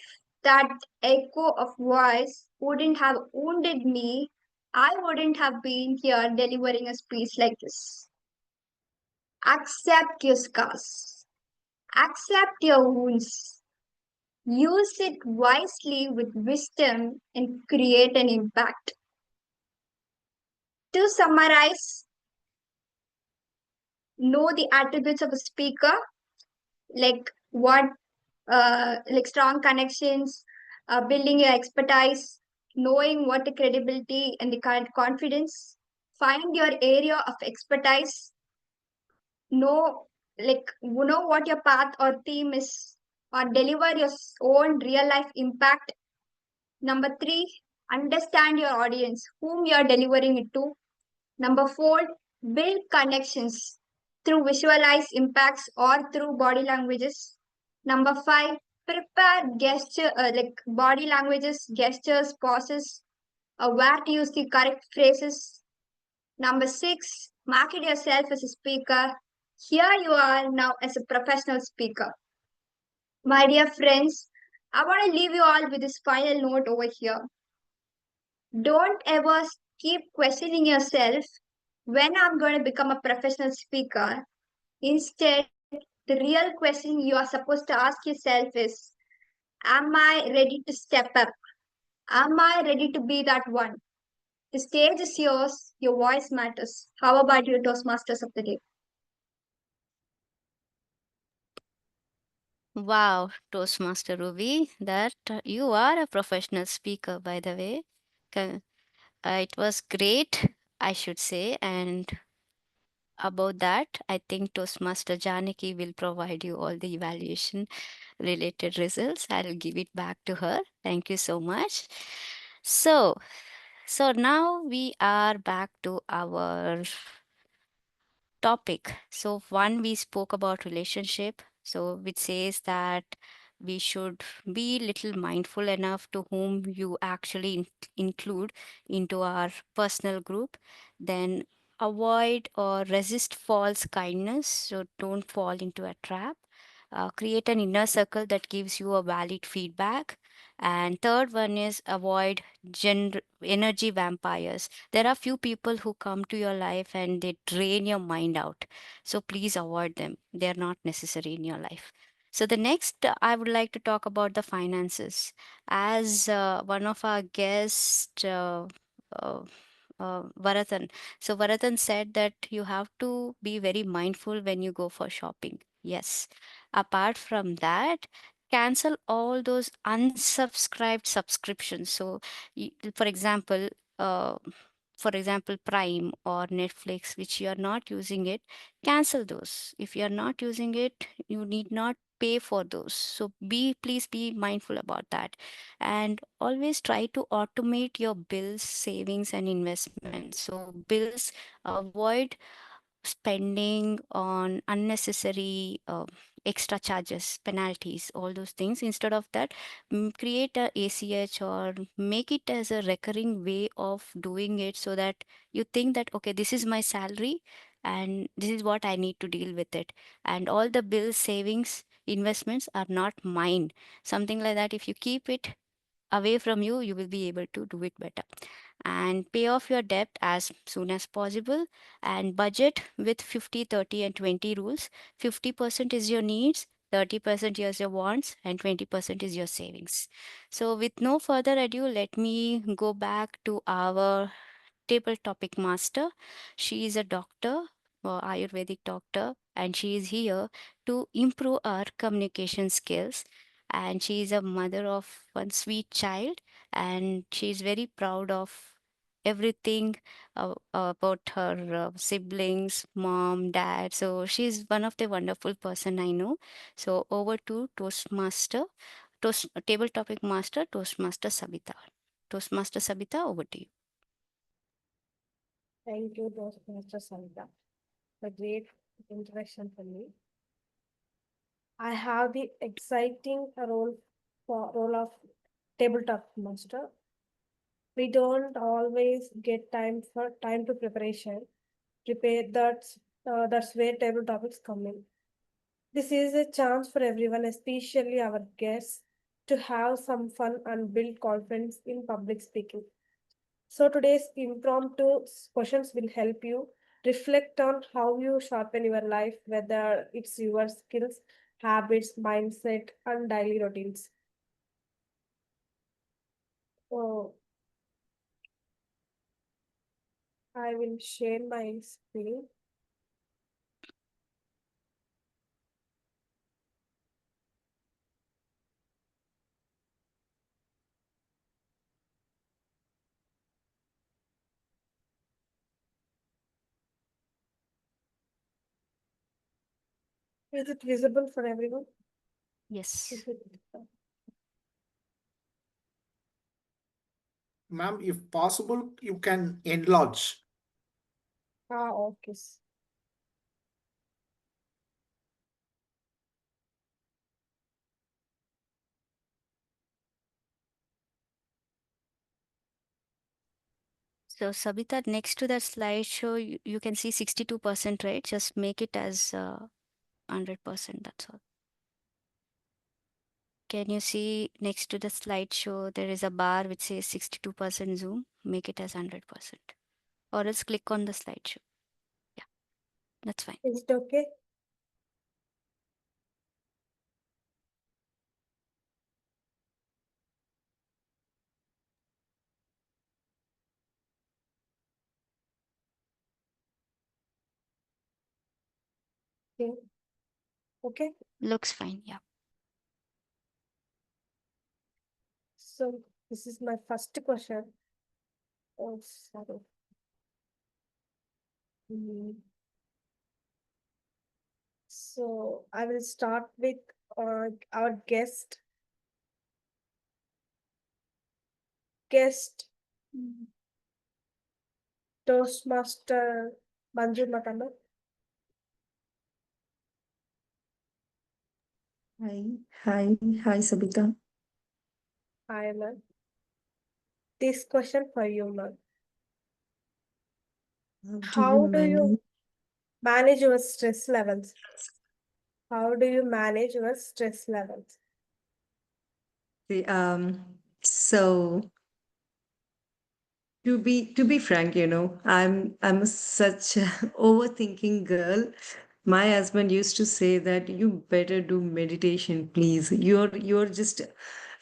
that echo of voice wouldn't have wounded me, I wouldn't have been here delivering a speech like this. Accept your scars. Accept your wounds. Use it wisely with wisdom and create an impact. To summarize, know the attributes of a speaker, like like strong connections, building your expertise, knowing what the credibility and the confidence, find your area of expertise, know what your path or theme is, or deliver your own real life impact. Number three, understand your audience, whom you are delivering it to. Number four, build connections through visualize impacts or through body languages. Number five, prepare gesture like body languages, gestures, pauses, where to use the correct phrases. Number six, market yourself as a speaker. Here you are now as a professional speaker. My dear friends, I want to leave you all with this final note over here. Don't ever keep questioning yourself when I'm going to become a professional speaker. Instead, the real question you are supposed to ask yourself is, am I ready to step up? Am I ready to be that one? The stage is yours, your voice matters. How about you, Toastmasters of the day? Wow, Toastmaster Ruby, that you are a professional speaker, by the way. It was great, I should say. And about that, I think Toastmaster Janaki will provide you all the evaluation related results. I'll give it back to her. Thank you so much. So, so now we are back to our topic. So one, we spoke about relationship, so which says that we should be little mindful enough to whom you actually include into our personal group. Then avoid or resist false kindness, so don't fall into a trap. Create an inner circle that gives you a valid feedback. And third one is avoid energy vampires. There are few people who come to your life and they drain your mind out, so please avoid them. They are not necessary in your life. So the next, I would like to talk about the finances. As one of our guests, uh, Varathan. So Varathan said that you have to be very mindful when you go for shopping. Yes. Apart from that, cancel all those unsubscribed subscriptions. So, for example, uh, Prime or Netflix, which you are not using it, cancel those. If you are not using it, you need not pay for those. So please be mindful about that. And always try to automate your bills, savings, and investments. So bills, avoid spending on unnecessary extra charges, penalties, all those things. Instead of that, create a ACH or make it as a recurring way of doing it, so that you think that, okay, this is my salary and this is what I need to deal with it. And all the bills, savings, investments are not mine. Something like that. If you keep it away from you, you will be able to do it better. And pay off your debt as soon as possible, and budget with 50, 30, and 20 rules. 50% is your needs, 30% is your wants, and 20% is your savings. So with no further ado, let me go back to our table topic master. She is a doctor, Ayurvedic doctor, and she is here to improve our communication skills. And she is a mother of one sweet child, and she is very proud of everything about her siblings, mom, dad. So she's one of the wonderful person I know. So over to table topic master, Toastmaster Sabita. Toastmaster Sabita, over to you. Thank you, Mr. Sandra. A great introduction for me. I have the exciting role of tabletop master. We don't always get time to preparation. Prepare that's where table topics come in. This is a chance for everyone, especially our guests, to have some fun and build confidence in public speaking. So today's impromptu questions will help you reflect on how you sharpen your life, whether it's your skills, habits, mindset, and daily routines. So I will share my screen. Is it visible for everyone? Yes. Is it? Ma'am, if possible, you can enlarge. Okay. So Sabita, next to that slideshow, you can see 62%, right? Just make it as 100%, that's all. Can you see next to the slideshow, there is a bar which says 62% zoom, make it as 100%. Or else click on the slideshow. Yeah, that's fine. Is it okay? Okay. Okay. Looks fine, yeah. So this is my first question. Oh, sorry. So I will start with our guest Toastmaster Manju Matamba. Hi, Sabita. Hi, ma'am. This question for you, ma'am. How do you manage your stress levels? How do you manage your stress levels? So to be frank, I'm such a overthinking girl. My husband used to say that you better do meditation, please. You're just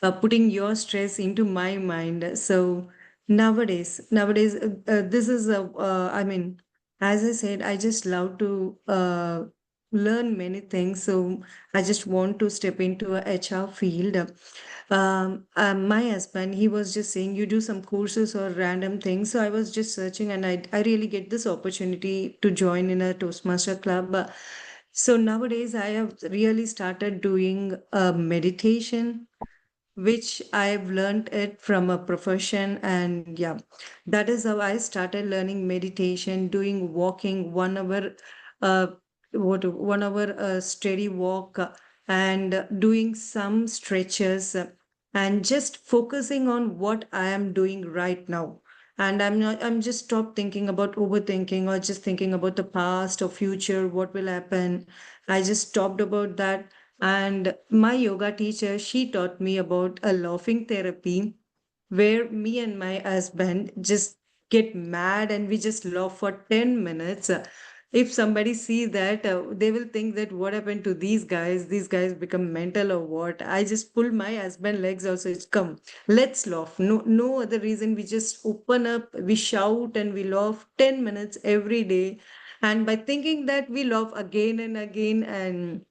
putting your stress into my mind. So nowadays, this is I mean, as I said, I just love to learn many things. So I just want to step into a HR field. My husband, he was just saying, you do some courses or random things. So I was just searching, and I really get this opportunity to join in a Toastmaster club. So nowadays, I have really started doing meditation, which I've learned it from a profession. And yeah, that is how I started learning meditation, doing walking 1 hour, uh, 1 hour steady walk, and doing some stretches, and just focusing on what I am doing right now. And I'm just stop thinking about overthinking or just thinking about the past or future, what will happen. I just stopped about that. And my yoga teacher, she taught me about a laughing therapy, where me and my husband just get mad and we just laugh for 10 minutes. If somebody see that, they will think that what happened to these guys? These guys become mental or what? I just pull my husband legs also. It's come, let's laugh. No other reason. We just open up, we shout and we laugh 10 minutes every day. And by thinking that, we laugh again and again, and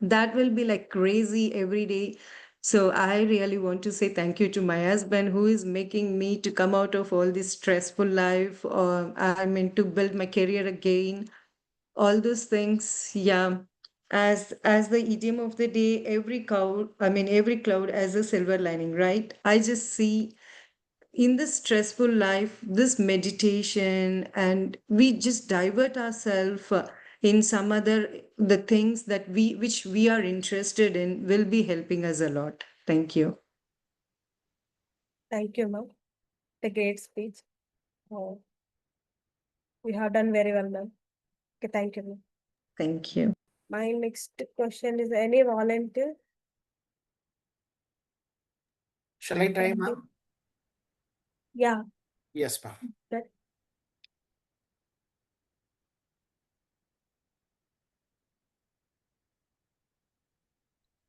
that will be like crazy every day. So I really want to say thank you to my husband, who is making me to come out of all this stressful life, or I mean to build my career again, all those things. Yeah, as the idiom of the day, every cloud has a silver lining, right? I just see in this stressful life, this meditation, and we just divert ourselves in some other the things that we which we are interested in will be helping us a lot. Thank you. Thank you, ma'am. The great speech. Oh, you have done very well, ma'am. Okay, thank you, ma'am. Thank you. My next question is any volunteer? Shall I try, ma'am? Yeah. Yes, ma'am. That,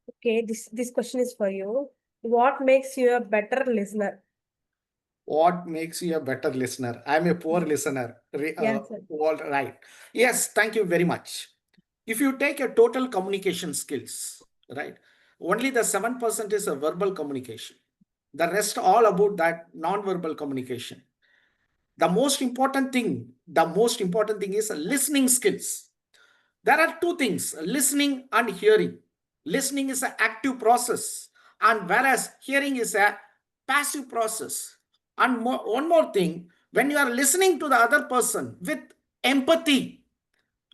okay, this question is for you. What makes you a better listener? What makes you a better listener? I'm a poor listener. Yes, sir. All right. Yes, thank you very much. If you take a total communication skills, right, only the 7% is a verbal communication. The rest all about that non-verbal communication. The most important thing is listening skills. There are two things, listening and hearing. Listening is an active process, and whereas hearing is a passive process. And one more thing, when you are listening to the other person with empathy,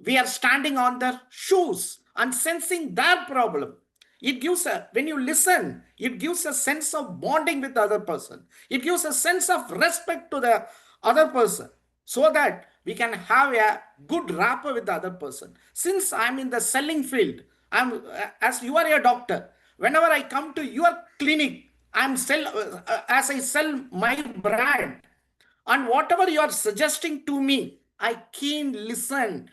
we are standing on their shoes and sensing their problem. It gives a, when you listen, it gives a sense of bonding with the other person. It gives a sense of respect to the other person, so that we can have a good rapport with the other person. Since I'm in the selling field, I'm as you are a doctor, whenever I come to your clinic, as I sell my brand, and whatever you are suggesting to me, I keen listen.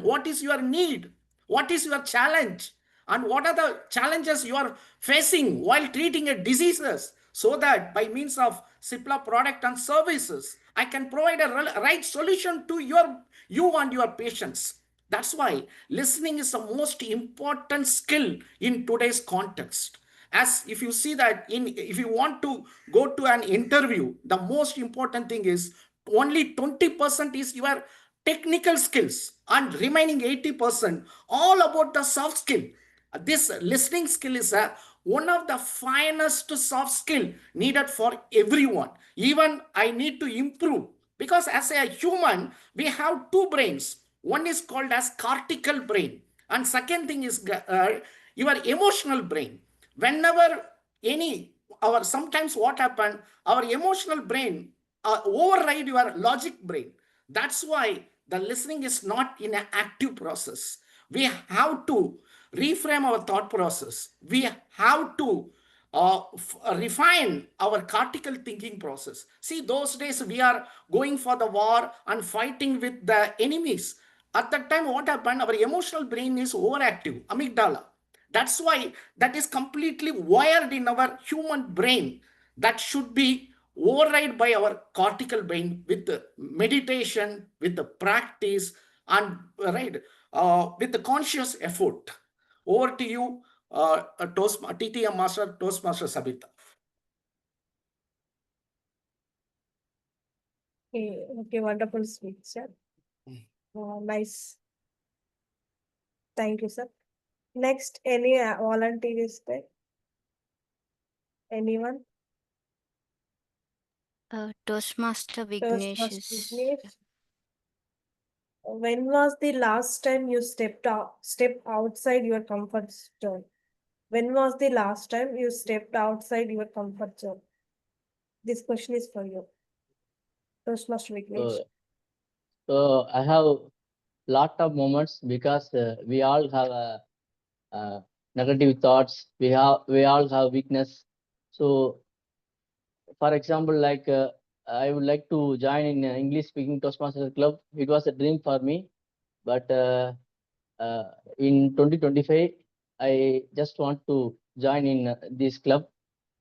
What is your need? What is your challenge? And what are the challenges you are facing while treating a diseases? So that by means of Cipla product and services, I can provide a right solution to you and your patients. That's why listening is the most important skill in today's context. As if you see that if you want to go to an interview, the most important thing is only 20% is your technical skills, and remaining 80% all about the soft skill. This listening skill is one of the finest soft skill needed for everyone. Even I need to improve, because as a human we have two brains. One is called as cortical brain, and second thing is your emotional brain. Whenever any our sometimes what happen, our emotional brain override your logic brain. That's why the listening is not in an active process. We have to reframe our thought process. We have to refine our cortical thinking process. See, those days we are going for the war and fighting with the enemies. At that time, what happened? Our emotional brain is overactive, amygdala. That's why that is completely wired in our human brain. That should be override by our cortical brain with the meditation, with the practice, and with the conscious effort. Over to you, TTM Master, Toastmaster Sabita. Okay, wonderful speech, sir. Nice. Thank you, sir. Next, any volunteer is there? Anyone? Toastmaster Toastmaster Vignesh. Vignesh. When was the last time you stepped outside your comfort zone? When was the last time you stepped outside your comfort zone? This question is for you. Toastmaster Vignesh. So I have lot of moments, because we all have negative thoughts. We all have weakness. So, for example, like I would like to join in English speaking Toastmasters club. It was a dream for me, but in 2025, I just want to join in this club,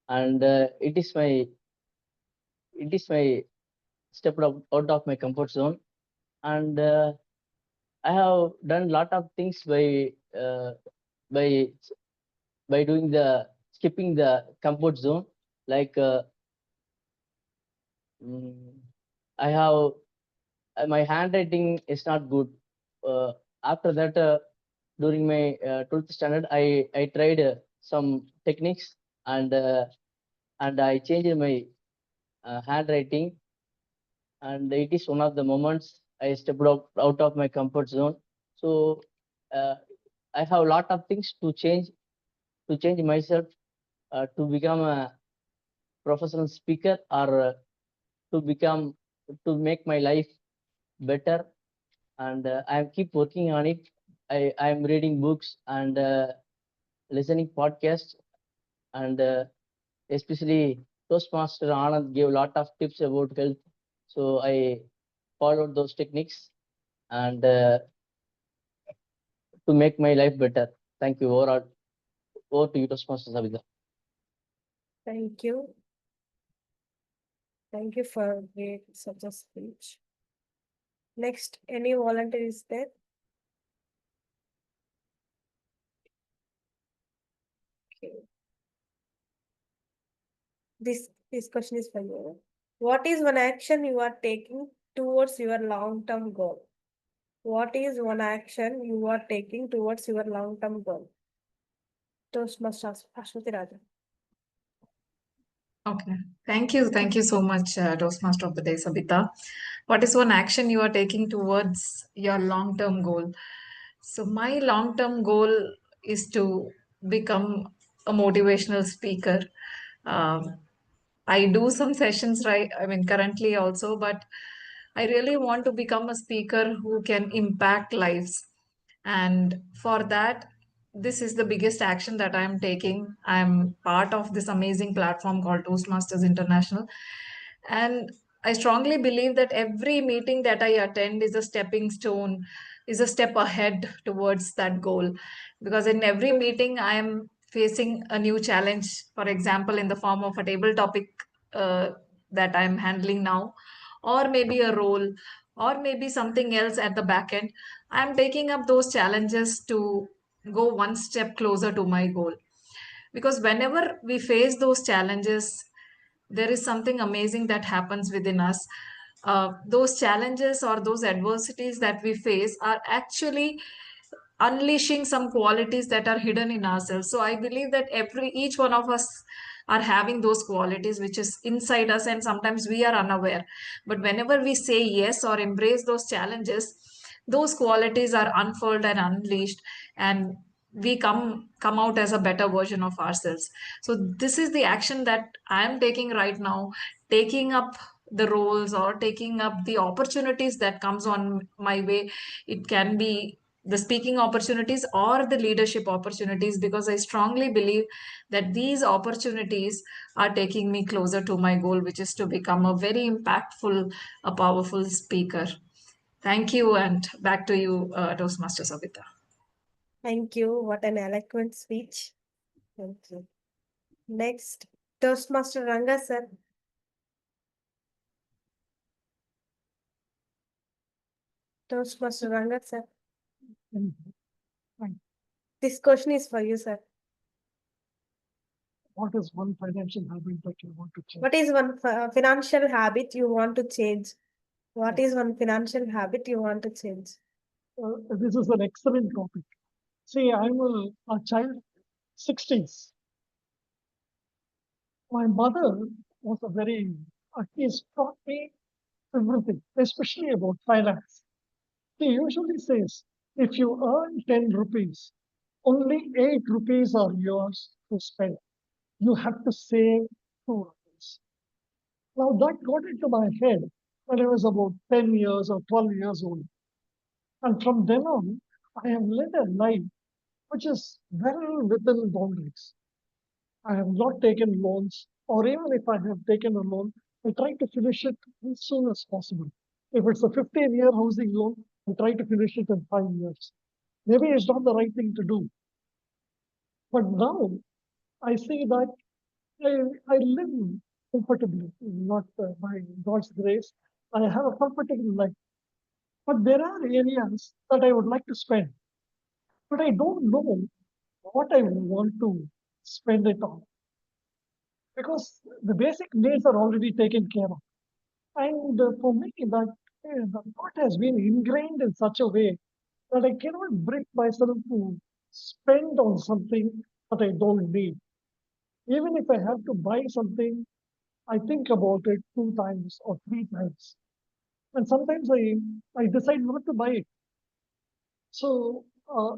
and it is my step out of my comfort zone, and I have done a lot of things by doing the skipping the comfort zone. Like I have my handwriting is not good. After that, during my 12th standard, I tried some techniques, and I changed my handwriting, and it is one of the moments I stepped out of my comfort zone. So I have a lot of things to change myself, to become professional speaker or to make my life better, and I keep working on it. I am reading books and listening podcasts, and especially Toastmaster Anand gave a lot of tips about health, so I followed those techniques and to make my life better. Thank you. Over to you, Toastmaster Sabita. Thank you. Thank you for great such a speech. Next, any volunteer is there? Okay. This question is for you. What is one action you are taking towards your long-term goal? What is one action you are taking towards your long-term goal? Toastmaster Ashwati Rajan. Okay. Thank you. Thank you so much, Toastmaster of the Day, Sabita. What is one action you are taking towards your long-term goal? So my long-term goal is to become a motivational speaker. Um, I do some sessions, right? I mean, currently also, but I really want to become a speaker who can impact lives. And for that, this is the biggest action that I'm taking. I'm part of this amazing platform called Toastmasters International. And I strongly believe that every meeting that I attend is a stepping stone, is a step ahead towards that goal. Because in every meeting, I am facing a new challenge, for example, in the form of a table topic uh, that I'm handling now, or maybe a role, or maybe something else at the back end. I'm taking up those challenges to go one step closer to my goal. Because whenever we face those challenges, there is something amazing that happens within us. Those challenges or those adversities that we face are actually unleashing some qualities that are hidden in ourselves. So I believe that each one of us are having those qualities which is inside us, and sometimes we are unaware. But whenever we say yes or embrace those challenges, those qualities are unfurled and unleashed, and we come out as a better version of ourselves. So this is the action that I am taking right now, taking up the roles or taking up the opportunities that comes on my way. It can be the speaking opportunities or the leadership opportunities, because I strongly believe that these opportunities are taking me closer to my goal, which is to become a very impactful, a powerful speaker. Thank you, and back to you, Toastmaster Sabita. Thank you. What an eloquent speech. Thank you. Next, Toastmaster Ranga sir. Toastmaster Ranga sir. Fine. This question is for you, sir. What is one financial habit that you want to change? What is one financial habit you want to change? What is one financial habit you want to change? This is an excellent topic. See, I'm a child, 60s. My mother was a very, she's taught me everything, especially about finance. She usually says, if you earn 10 rupees, only 8 rupees are yours to spend. You have to save 2 rupees. Now that got into my head when I was about 10 years or 12 years old. And from then on, I have led a life which is well within boundaries. I have not taken loans, or even if I have taken a loan, I try to finish it as soon as possible. If it's a 15-year housing loan, I try to finish it in 5 years. Maybe it's not the right thing to do. But now I see that I live comfortably, not by God's grace. I have a comfortable life. But there are areas that I would like to spend, but I don't know what I want to spend it on, because the basic needs are already taken care of. And for me, that the thought has been ingrained in such a way that I cannot bring myself to spend on something that I don't need. Even if I have to buy something, I think about it 2 times or 3 times. And sometimes I decide not to buy it. So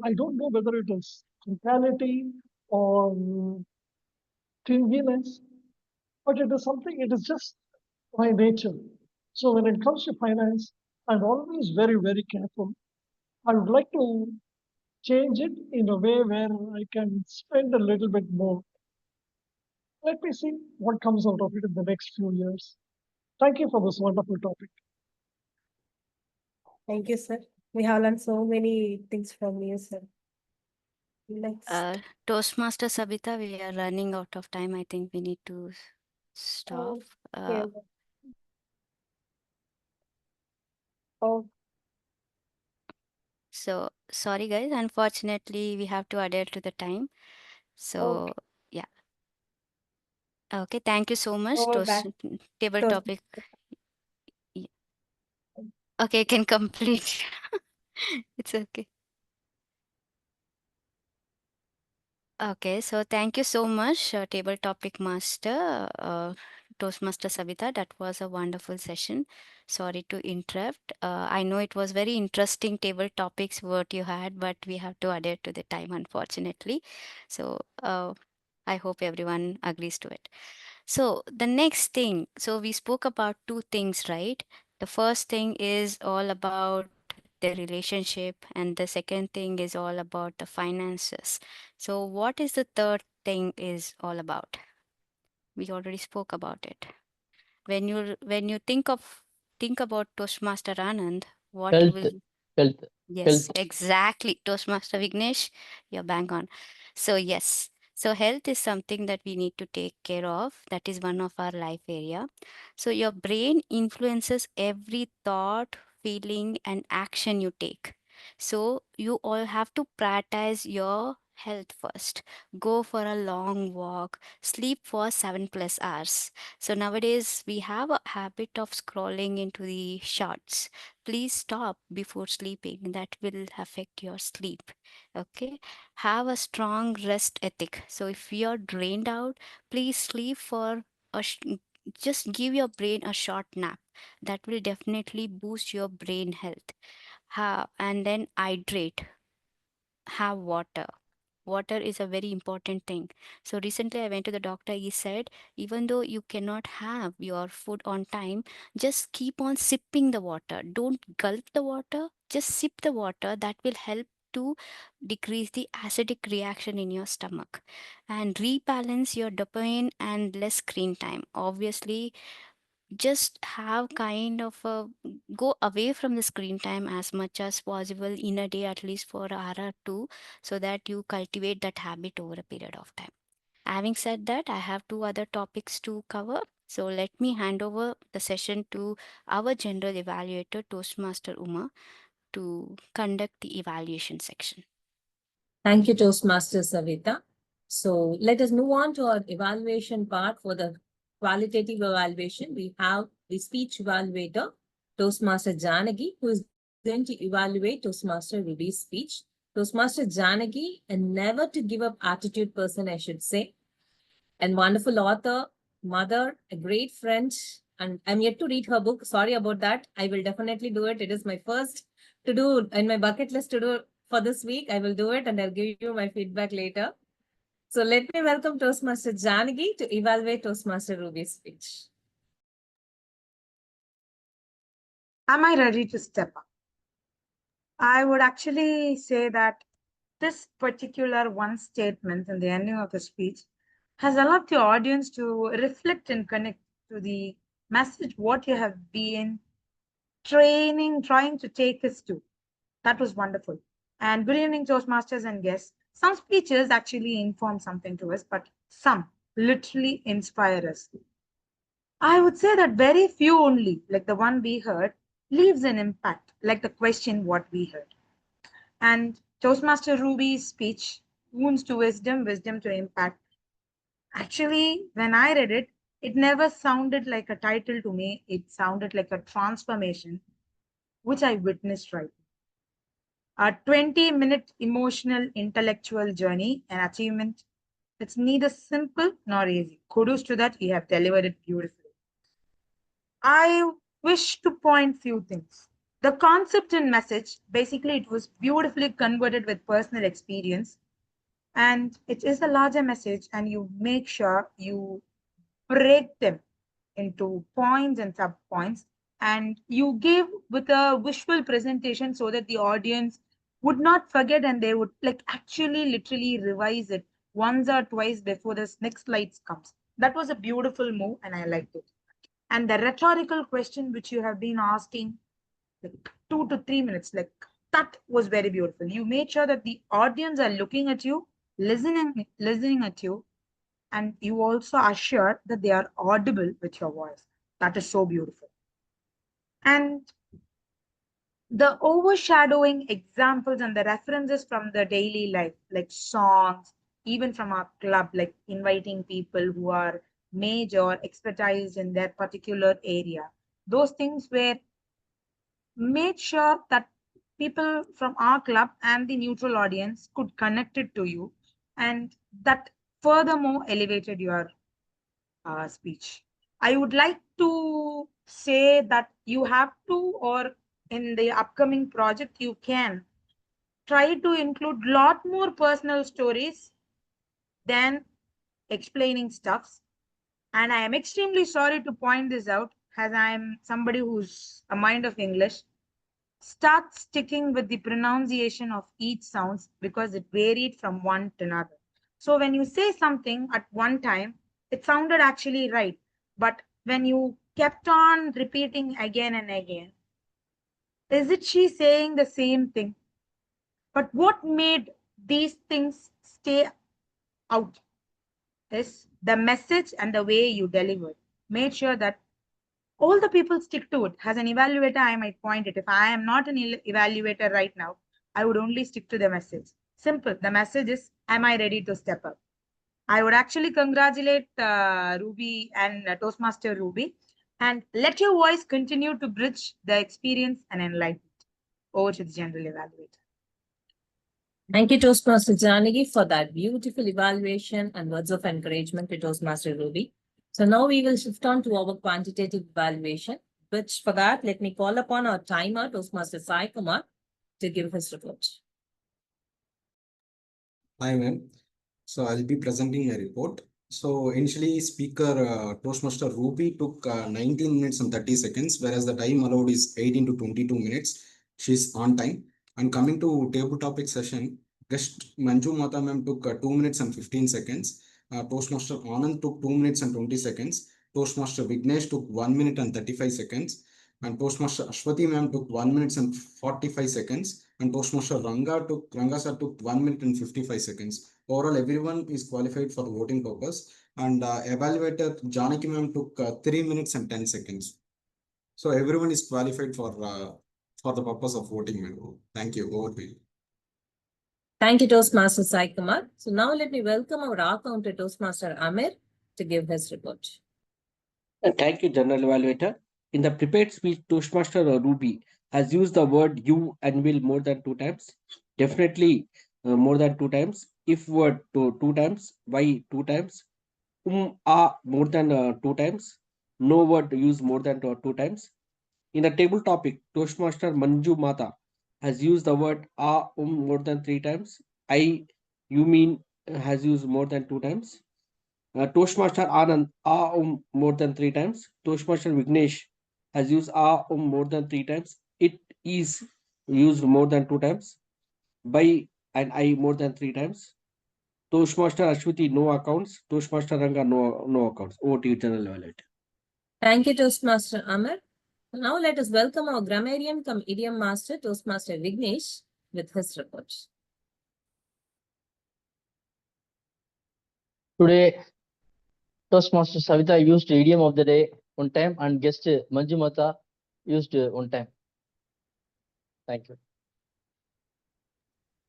I don't know whether it is frugality or stinginess, but it is just my nature. So when it comes to finance, I'm always very, very careful. I would like to change it in a way where I can spend a little bit more. Let me see what comes out of it in the next few years. Thank you for this wonderful topic. Thank you, sir. We have learned so many things from you, sir. Next. Toastmaster Sabita, we are running out of time. I think we need to stop. Okay. Oh, So sorry guys, unfortunately we have to adhere to the time. So yeah. Okay, thank you so much. over back. Table Toast. topic. Yeah. Okay, you can complete. It's okay. Okay, so thank you so much, Table Topic Master, Toastmaster Savita. That was a wonderful session. Sorry to interrupt. I know it was very interesting table topics what you had, but we have to adhere to the time, unfortunately. So I hope everyone agrees to it. So the next thing, so we spoke about two things, right? The first thing is all about the relationship, and the second thing is all about the finances. So what is the third thing is all about? We already spoke about it. When you think about Toastmaster Anand, what Health, will health, Yes, health. exactly. Toastmaster Vignesh, you're bang on. So yes, so health is something that we need to take care of. That is one of our life area. So your brain influences every thought, feeling, and action you take. So you all have to prioritize your health first. Go for a long walk, sleep for 7+ hours. So nowadays we have a habit of scrolling into the shorts. Please stop before sleeping. That will affect your sleep. Okay. Have a strong rest ethic. So if you're drained out, please sleep for a just give your brain a short nap. That will definitely boost your brain health. And then hydrate. Have water. Water is a very important thing. So recently I went to the doctor. He said, even though you cannot have your food on time, just keep on sipping the water. Don't gulp the water, just sip the water. That will help to decrease the acidic reaction in your stomach and rebalance your dopamine and less screen time. Obviously, just have kind of a go away from the screen time as much as possible in a day, at least for an hour or two, so that you cultivate that habit over a period of time. Having said that, I have two other topics to cover. So let me hand over the session to our general evaluator, Toastmaster Uma, to conduct the evaluation section. Thank you, Toastmaster Savita. So let us move on to our evaluation part. For the qualitative evaluation, we have the speech evaluator, Toastmaster Janagi, who is going to evaluate Toastmaster Ruby's speech. Toastmaster Janagi, a never to give up attitude person, I should say, and wonderful author, mother, a great friend. And I'm yet to read her book. Sorry about that. I will definitely do it. It is my first to do in my bucket list to do for this week. I will do it and I'll give you my feedback later. So let me welcome Toastmaster Janagi to evaluate Toastmaster Ruby's speech. Am I ready to step up? I would actually say that this particular one statement in the ending of the speech has allowed the audience to reflect and connect to the message what you have been trying to take us to. That was wonderful. And good evening, Toastmasters and guests. Some speeches actually inform something to us, but some literally inspire us. I would say that very few only, like the one we heard, leaves an impact, like the question what we heard. And Toastmaster Ruby's speech, wounds to wisdom, wisdom to impact. Actually, when I read it, it never sounded like a title to me. It sounded like a transformation, which I witnessed right now. A 20-minute emotional, intellectual journey, an achievement. It's neither simple nor easy. Kudos to that, you have delivered it beautifully. I wish to point few things. The concept and message, basically it was beautifully converted with personal experience, and it is a larger message, and you make sure you break them into points and sub points, and you give with a visual presentation so that the audience would not forget and they would like actually literally revise it once or twice before this next slides comes. That was a beautiful move and I liked it. And the rhetorical question which you have been asking like 2 to 3 minutes, like that was very beautiful. You made sure that the audience are looking at you, listening at you, and you also assured that they are audible with your voice. That is so beautiful. And the overshadowing examples and the references from the daily life, like songs, even from our club, like inviting people who are major expertise in their particular area. Those things were made sure that people from our club and the neutral audience could connect it to you, and that furthermore elevated your speech. I would like to say that you have to, or in the upcoming project, you can try to include lot more personal stories than explaining stuffs. And I am extremely sorry to point this out, as I am somebody who's a mind of English. Start sticking with the pronunciation of each sounds because it varied from one to another. So when you say something at one time, it sounded actually right. But when you kept on repeating again and again, is it she saying the same thing? But what made these things stay out is the message and the way you delivered. Made sure that all the people stick to it. As an evaluator, I might point it. If I am not an evaluator right now, I would only stick to the message. Simple. The message is, am I ready to step up? I would actually congratulate Ruby and Toastmaster Ruby, and let your voice continue to bridge the experience and enlightenment. Over to the general evaluator. Thank you, Toastmaster Janagi, for that beautiful evaluation and words of encouragement to Toastmaster Ruby. So now we will shift on to our quantitative evaluation, which for that, let me call upon our timer, Toastmaster Sai Kumar, to give his report. Hi, ma'am. So I'll be presenting my report. So initially, speaker Toastmaster Ruby took 19 minutes and 30 seconds, whereas the time allowed is 18 to 22 minutes. She's on time. And coming to table topic session, guest Manju Mata ma'am took 2 minutes and 15 seconds. Toastmaster Anand took 2 minutes and 20 seconds. Toastmaster Vignesh took 1 minute and 35 seconds. And Toastmaster Ashwati ma'am took 1 minute and 45 seconds. And Toastmaster Ranga sir took 1 minute and 55 seconds. Overall, everyone is qualified for voting purpose. And evaluator Janaki ma'am took 3 minutes and 10 seconds. So everyone is qualified for the purpose of voting, ma'am. Thank you. Over to you. Thank you, Toastmaster Sai Kumar. So now let me welcome our accounter, Toastmaster Amir, to give his report. Thank you, General Evaluator. In the prepared speech, Toastmaster Ruby has used the word you and will more than 2 times. Definitely more than 2 times. If word to 2 times, why 2 times? More than 2 times. No word used more than 2 times. In the table topic, Toastmaster Manju Mata has used the word more than 3 times. You mean has used more than 2 times. Toastmaster Anand more than 3 times. Toastmaster Vignesh has used more than 3 times. It is used more than 2 times. By and I more than 3 times. Toastmaster Ashwati no accounts. Toastmaster Ranga no accounts. Over to you, General Evaluator. Thank you, Toastmaster Amir. Now let us welcome our grammarian come idiom master, Toastmaster Vignesh, with his report. Today, Toastmaster Savita used idiom of the day on time and guest Manju Mata used on time. Thank you.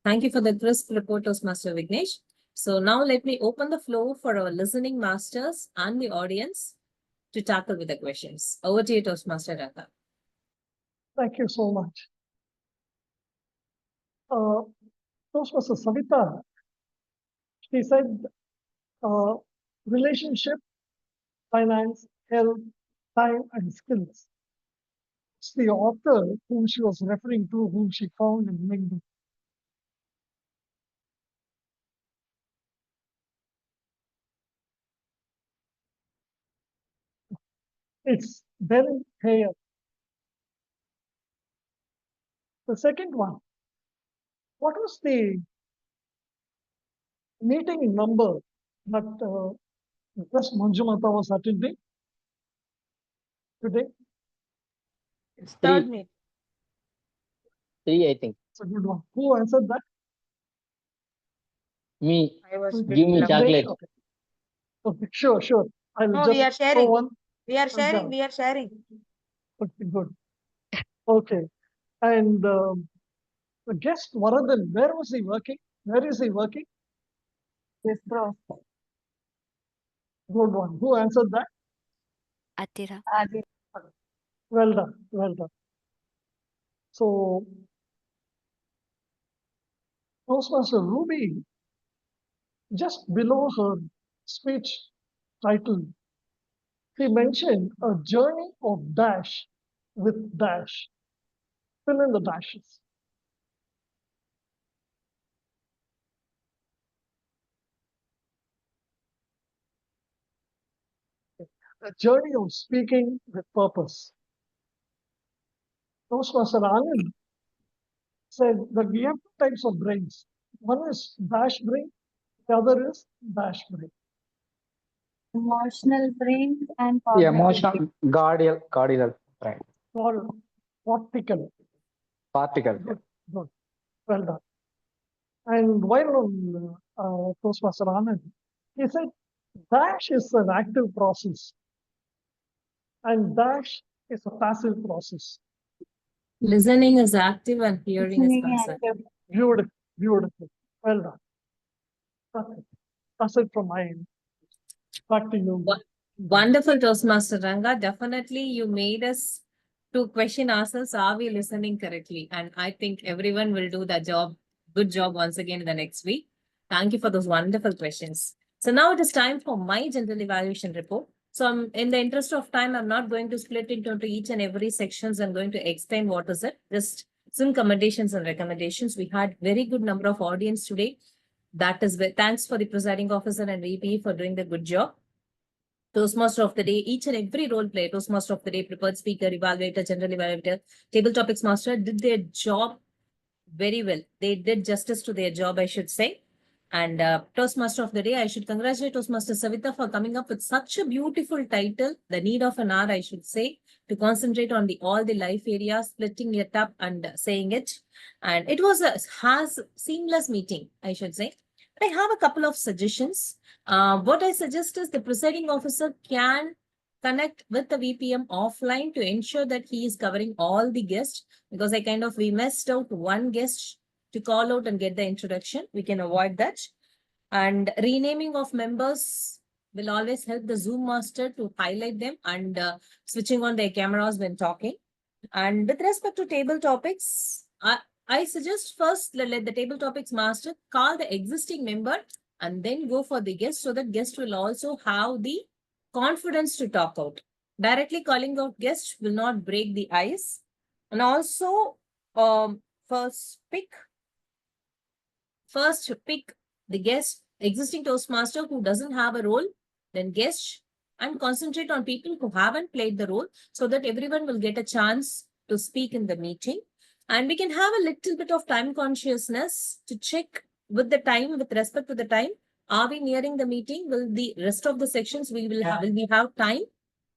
Thank you for the crisp report, Toastmaster Vignesh. So now let me open the floor for our listening masters and the audience to tackle with the questions. Over to you, Toastmaster Ranga. Thank you so much. Toastmaster Savita, she said relationship, finance, health, time, and skills. It's the author whom she was referring to, whom she found in LinkedIn. It's very clear. The second one, what was the meeting number that Ms. Manjumata was attending today? It's Three. third meeting. 3, I think. It's a good one. Who answered that? Me. I was Give me Vignesh? chocolate. Okay. Okay, sure. I'll No, just we are throw sharing. one. We are and, sharing. We are sharing. Okay, good. Okay. And the guest, Varadan, where was he working? Where is he working? Yes, bro. Good one. Who answered that? Atira. Well done. Well done. So, Toastmaster Ruby, just below her speech title, he mentioned a journey of dash with dash. Fill in the dashes. A journey of speaking with purpose. Toastmaster Anand said that we have two types of brains. One is dash brain, the other is dash brain. Emotional brain and Yeah, cognitive. emotional cordial brain. Or particle. Particle. Good. Well done. And while on Toastmaster Anand, he said dash is an active process and dash is a passive process. Listening is active and hearing is Listening passive. and Beautiful. Beautiful. Well done. That's it from my end. Back to you. Wonderful, Toastmaster Ranga. Definitely, you made us to question ourselves, are we listening correctly? And I think everyone will do the job, good job once again in the next week. Thank you for those wonderful questions. So now it is time for my general evaluation report. So I'm, in the interest of time, I'm not going to split it into each and every sections. I'm going to explain what is it. Just some commendations and recommendations. We had very good number of audience today. That is thanks for the presiding officer and VP for doing the good job. Toastmaster of the day, each and every role play, Toastmaster of the day, prepared speaker, evaluator, general evaluator, table topics master did their job very well. They did justice to their job, I should say. And Toastmaster of the day, I should congratulate Toastmaster Savita for coming up with such a beautiful title, The Need of an Hour, I should say, to concentrate on all the life areas, splitting it up and saying it. And it was has seamless meeting, I should say. I have a couple of suggestions. What I suggest is the presiding officer can connect with the VPM offline to ensure that he is covering all the guests, because we missed out one guest to call out and get the introduction. We can avoid that. And renaming of members will always help the Zoom master to highlight them and switching on their cameras when talking. And with respect to table topics, I suggest first let the table topics master call the existing member and then go for the guest, so that guest will also have the confidence to talk out. Directly calling out guests will not break the ice. And also, first pick the guest, existing Toastmaster who doesn't have a role, then guest, and concentrate on people who haven't played the role, so that everyone will get a chance to speak in the meeting. And we can have a little bit of time consciousness to check with the time, with respect to the time. Are we nearing the meeting? Will the rest of the sections will we have time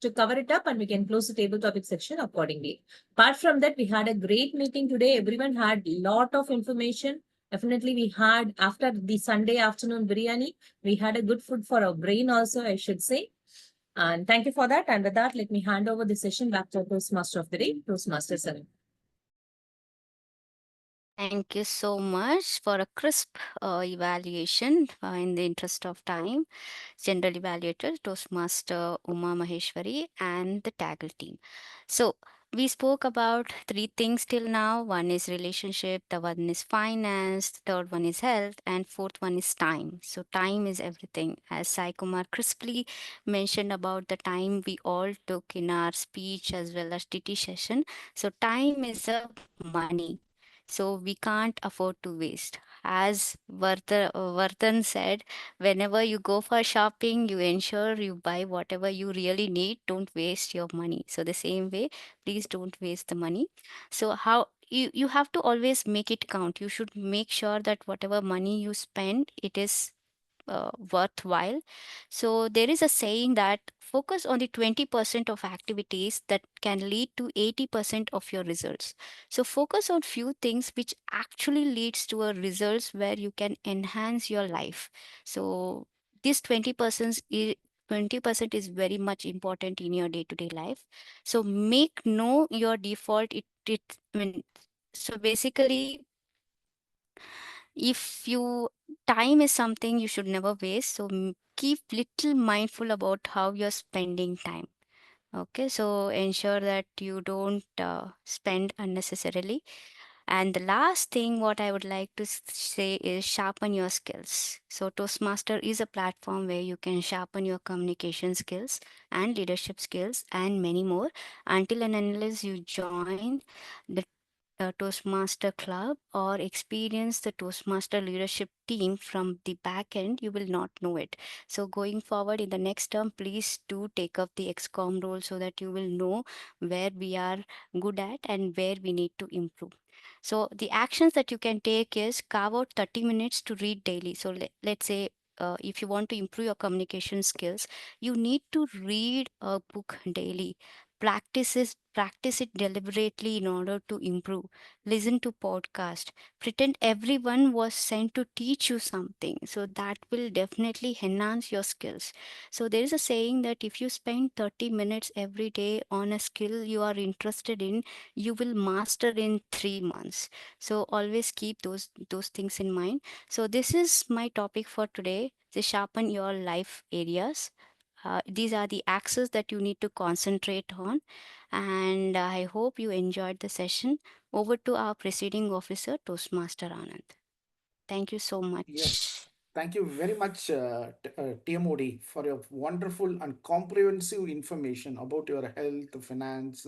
to cover it up, and we can close the table topic section accordingly. Apart from that, we had a great meeting today. Everyone had a lot of information. Definitely, we had, after the Sunday afternoon biryani, we had a good food for our brain also, I should say. And thank you for that. And with that, let me hand over the session back to Toastmaster of the day, Toastmaster 7. Thank you so much for a crisp evaluation in the interest of time. General evaluator, Toastmaster Uma Maheshwari, and the Taggle team. So we spoke about three things till now. One is relationship, the one is finance, the third one is health, and fourth one is time. So time is everything. As Sai Kumar crisply mentioned about the time we all took in our speech as well as TT session. So time is a money. So we can't afford to waste. as Vardhan said, whenever you go for shopping, you ensure you buy whatever you really need. Don't waste your money. So the same way, please don't waste the money. So how you have to always make it count. You should make sure that whatever money you spend, it is worthwhile. So there is a saying that focus on the 20% of activities that can lead to 80% of your results. So focus on few things which actually leads to a results where you can enhance your life. So this 20% is 20% is very much important in your day-to-day life. So make know your default it I mean, so basically, if you time is something you should never waste, so keep little mindful about how you're spending time. Okay, so ensure that you don't spend unnecessarily. And the last thing what I would like to say is sharpen your skills. So Toastmaster is a platform where you can sharpen your communication skills and leadership skills and many more. Until and unless you join the Toastmaster club or experience the Toastmaster leadership team from the back end, you will not know it. So going forward in the next term, please do take up the XCOM role so that you will know where we are good at and where we need to improve. So the actions that you can take is carve out 30 minutes to read daily. So let's say if you want to improve your communication skills, you need to read a book daily. Practice it deliberately in order to improve. Listen to podcast. Pretend everyone was sent to teach you something. So that will definitely enhance your skills. So there is a saying that if you spend 30 minutes every day on a skill you are interested in, you will master in 3 months. So always keep those things in mind. So this is my topic for today. To sharpen your life areas. These are the axes that you need to concentrate on. And I hope you enjoyed the session. Over to our presiding officer, Toastmaster Anand. Thank you so much. Yes, thank you very much, TMOD, for your wonderful and comprehensive information about your health, finance,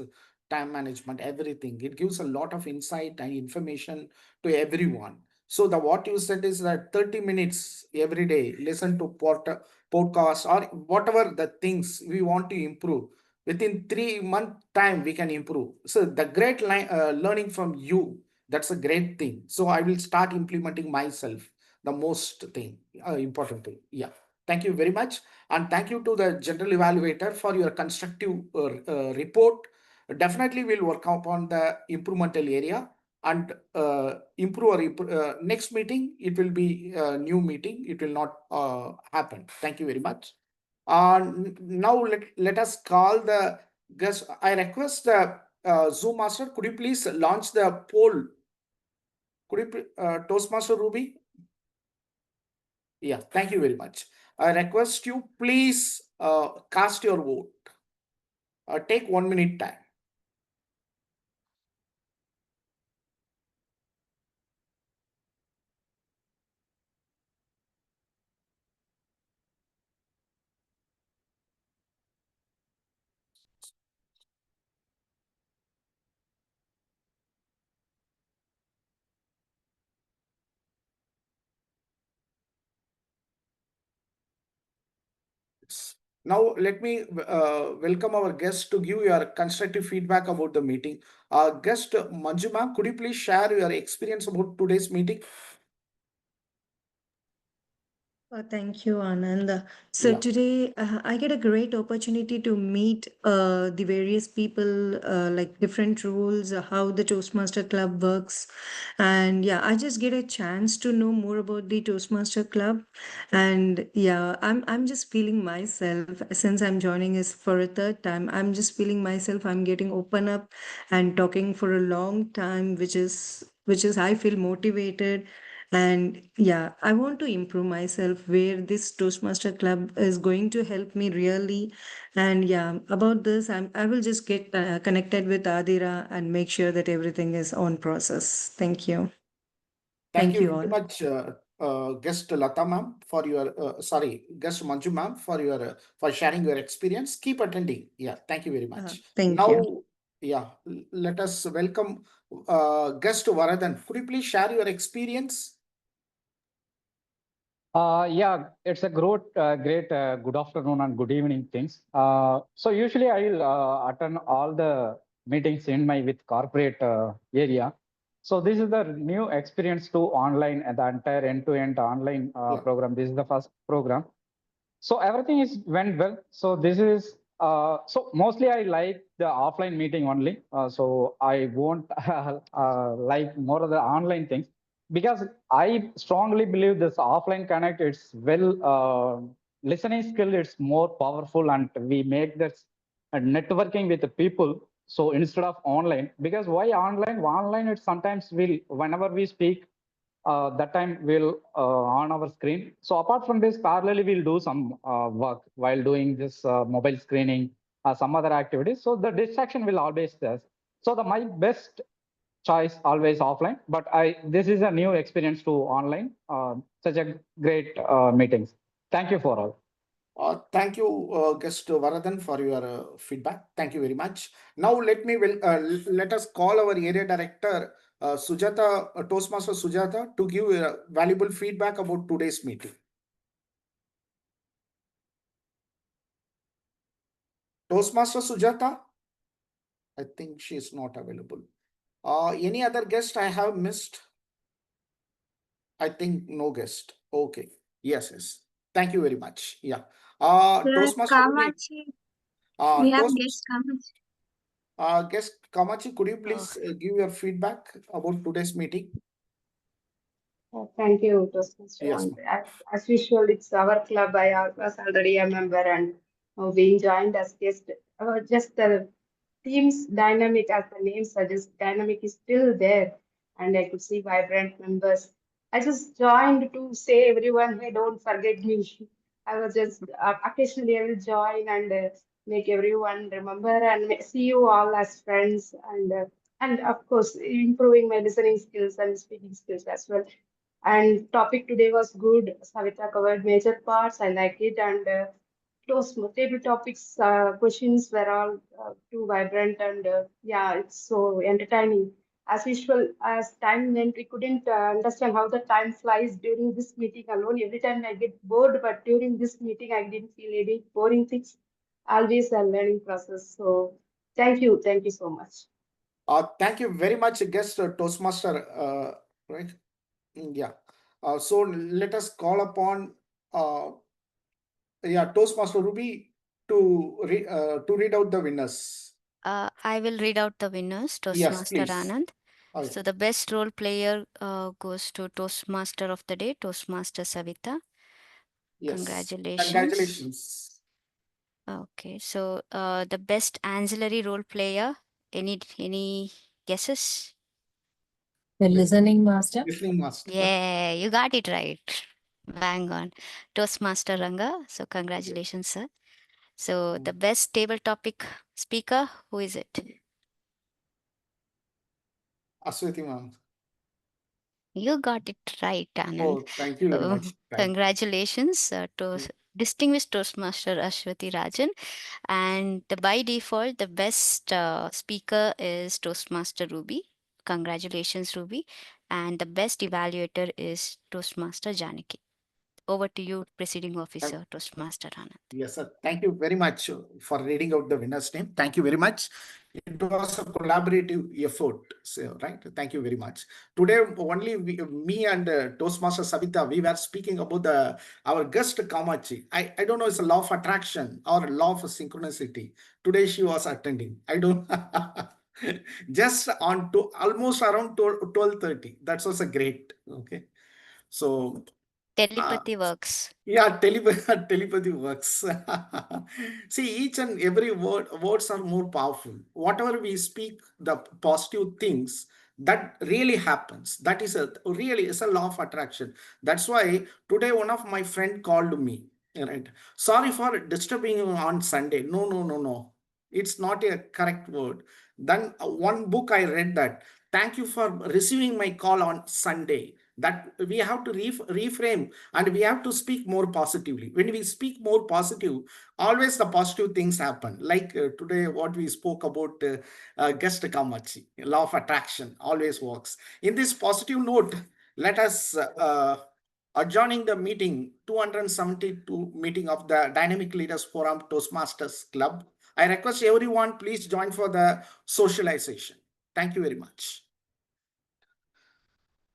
time management, everything. It gives a lot of insight and information to everyone. So the what you said is that 30 minutes every day, listen to podcast or whatever the things we want to improve. Within 3 month time, we can improve. So the great learning from you, that's a great thing. So I will start implementing myself the most thing, important thing. Yeah. Thank you very much. And thank you to the general evaluator for your constructive report. Definitely we'll work upon the implemental area and improve our next meeting. It will be a new meeting. It will not happen. Thank you very much. Now let us call the guest. I request the Zoom master, could you please launch the poll? Could you, Toastmaster Ruby? Yeah, thank you very much. I request you please cast your vote. Take 1 minute time. Now, let me welcome our guest to give your constructive feedback about the meeting. Guest Manjuma, could you please share your experience about today's meeting? Thank you, Anand. So Yeah. today I get a great opportunity to meet the various people, like different rules, how the Toastmaster Club works, and yeah, I just get a chance to know more about the Toastmaster Club, and yeah, I'm just feeling myself since I'm joining is for a third time. I'm just feeling myself. I'm getting open up and talking for a long time, which is I feel motivated and yeah, I want to improve myself where this Toastmaster Club is going to help me really. And yeah, about this, I will just get connected with Adira and make sure that everything is on process. Thank you. Thank you Thank you very all. much, guest Lata ma'am, for your sorry, guest Manju ma'am, for your for sharing your experience. Keep attending. Yeah, thank you very much. Thank Now, you. yeah, let us welcome guest Varadan. Could you please share your experience? Yeah, it's a great good afternoon and good evening things. So usually I'll attend all the meetings in my with corporate area. So this is the new experience to online and the entire end-to-end online program. This is the first program. So everything is went well. So this is so mostly I like the offline meeting only. So I won't like more of the online things because I strongly believe this offline connect. It's well listening skill. It's more powerful and we make this networking with the people. So instead of online, because why online? Online it sometimes will whenever we speak that time we'll on our screen. So apart from this, parallelly we'll do some work while doing this mobile screening, some other activities. So the distraction will always there. So the my best choice always offline, but this is a new experience to online. Such a great meetings. Thank you for all. Thank you, guest Varadan, for your feedback. Thank you very much. Now let us call our area director, Sujata, Toastmaster Sujata, to give valuable feedback about today's meeting. Toastmaster Sujata, I think she is not available. Any other guest I have missed? I think no guest. Okay. Yes. Thank you very much. Yeah. Toastmaster Ruby, Kamachi, we have Toast, guest Kamachi. guest Kamachi, could you please give your feedback about today's meeting? Thank you, Toastmaster. Yes, And as usual, it's our club. I was already a member and being joined as guest. Just the team's dynamic, as the name suggests, dynamic is still there, and I could see vibrant members. I just joined to say everyone, hey, don't forget me. I was just occasionally I will join and make everyone remember and see you all as friends and of course improving my listening skills and speaking skills as well. And topic today was good. Savita covered major parts. I like it. And those table topics questions were all too vibrant and yeah, it's so entertaining. As usual, as time went, we couldn't understand how the time flies during this meeting alone. Every time I get bored, but during this meeting, I didn't feel any boring things. Always a learning process. So thank you so much. Thank you very much, guest Toastmaster. Right? Yeah. So let us call upon Toastmaster Ruby to read out the winners. I will read out the winners, Yes, Toastmaster please. Anand. Oh, yeah. So the best role player goes to Toastmaster of the day, Toastmaster Savita. Yes. Congratulations. Congratulations. Okay, so the best ancillary role player, any guesses? The listening master. Listening master. Yeah, you got it right. Bang on. Toastmaster Ranga. So congratulations, sir. So the best table topic speaker, who is it? Aswati ma'am. You got it right, Anand. Oh, thank you very much. Congratulations to distinguished Toastmaster Ashwati Rajan. And by default, the best speaker is Toastmaster Ruby. Congratulations, Ruby. And the best evaluator is Toastmaster Janaki. Over to you, Presiding Officer, Toastmaster Anand. Yes, sir. Thank you very much for reading out the winner's name. Thank you very much. It was a collaborative effort, so, right? Thank you very much. Today, only me and Toastmaster Savita, we were speaking about our guest Kamachi. I don't know, it's a law of attraction or law of synchronicity. Today she was attending. I don't just on to almost around 12:30. That was a great. Okay. So Telepathy works. yeah, telepathy works. See, each and every words are more powerful. Whatever we speak, the positive things that really happens. That is it's a law of attraction. That's why today one of my friend called me. Right. Sorry for disturbing you on Sunday. No. It's not a correct word. Then one book I read that. Thank you for receiving my call on Sunday. That we have to reframe and we have to speak more positively. When we speak more positive, always the positive things happen. Like today, what we spoke about guest Kamachi, law of attraction always works. In this positive note, let us adjourning the meeting, 272 meeting of the Dynamic Leaders Forum Toastmasters Club. I request everyone, please join for the socialization. Thank you very much.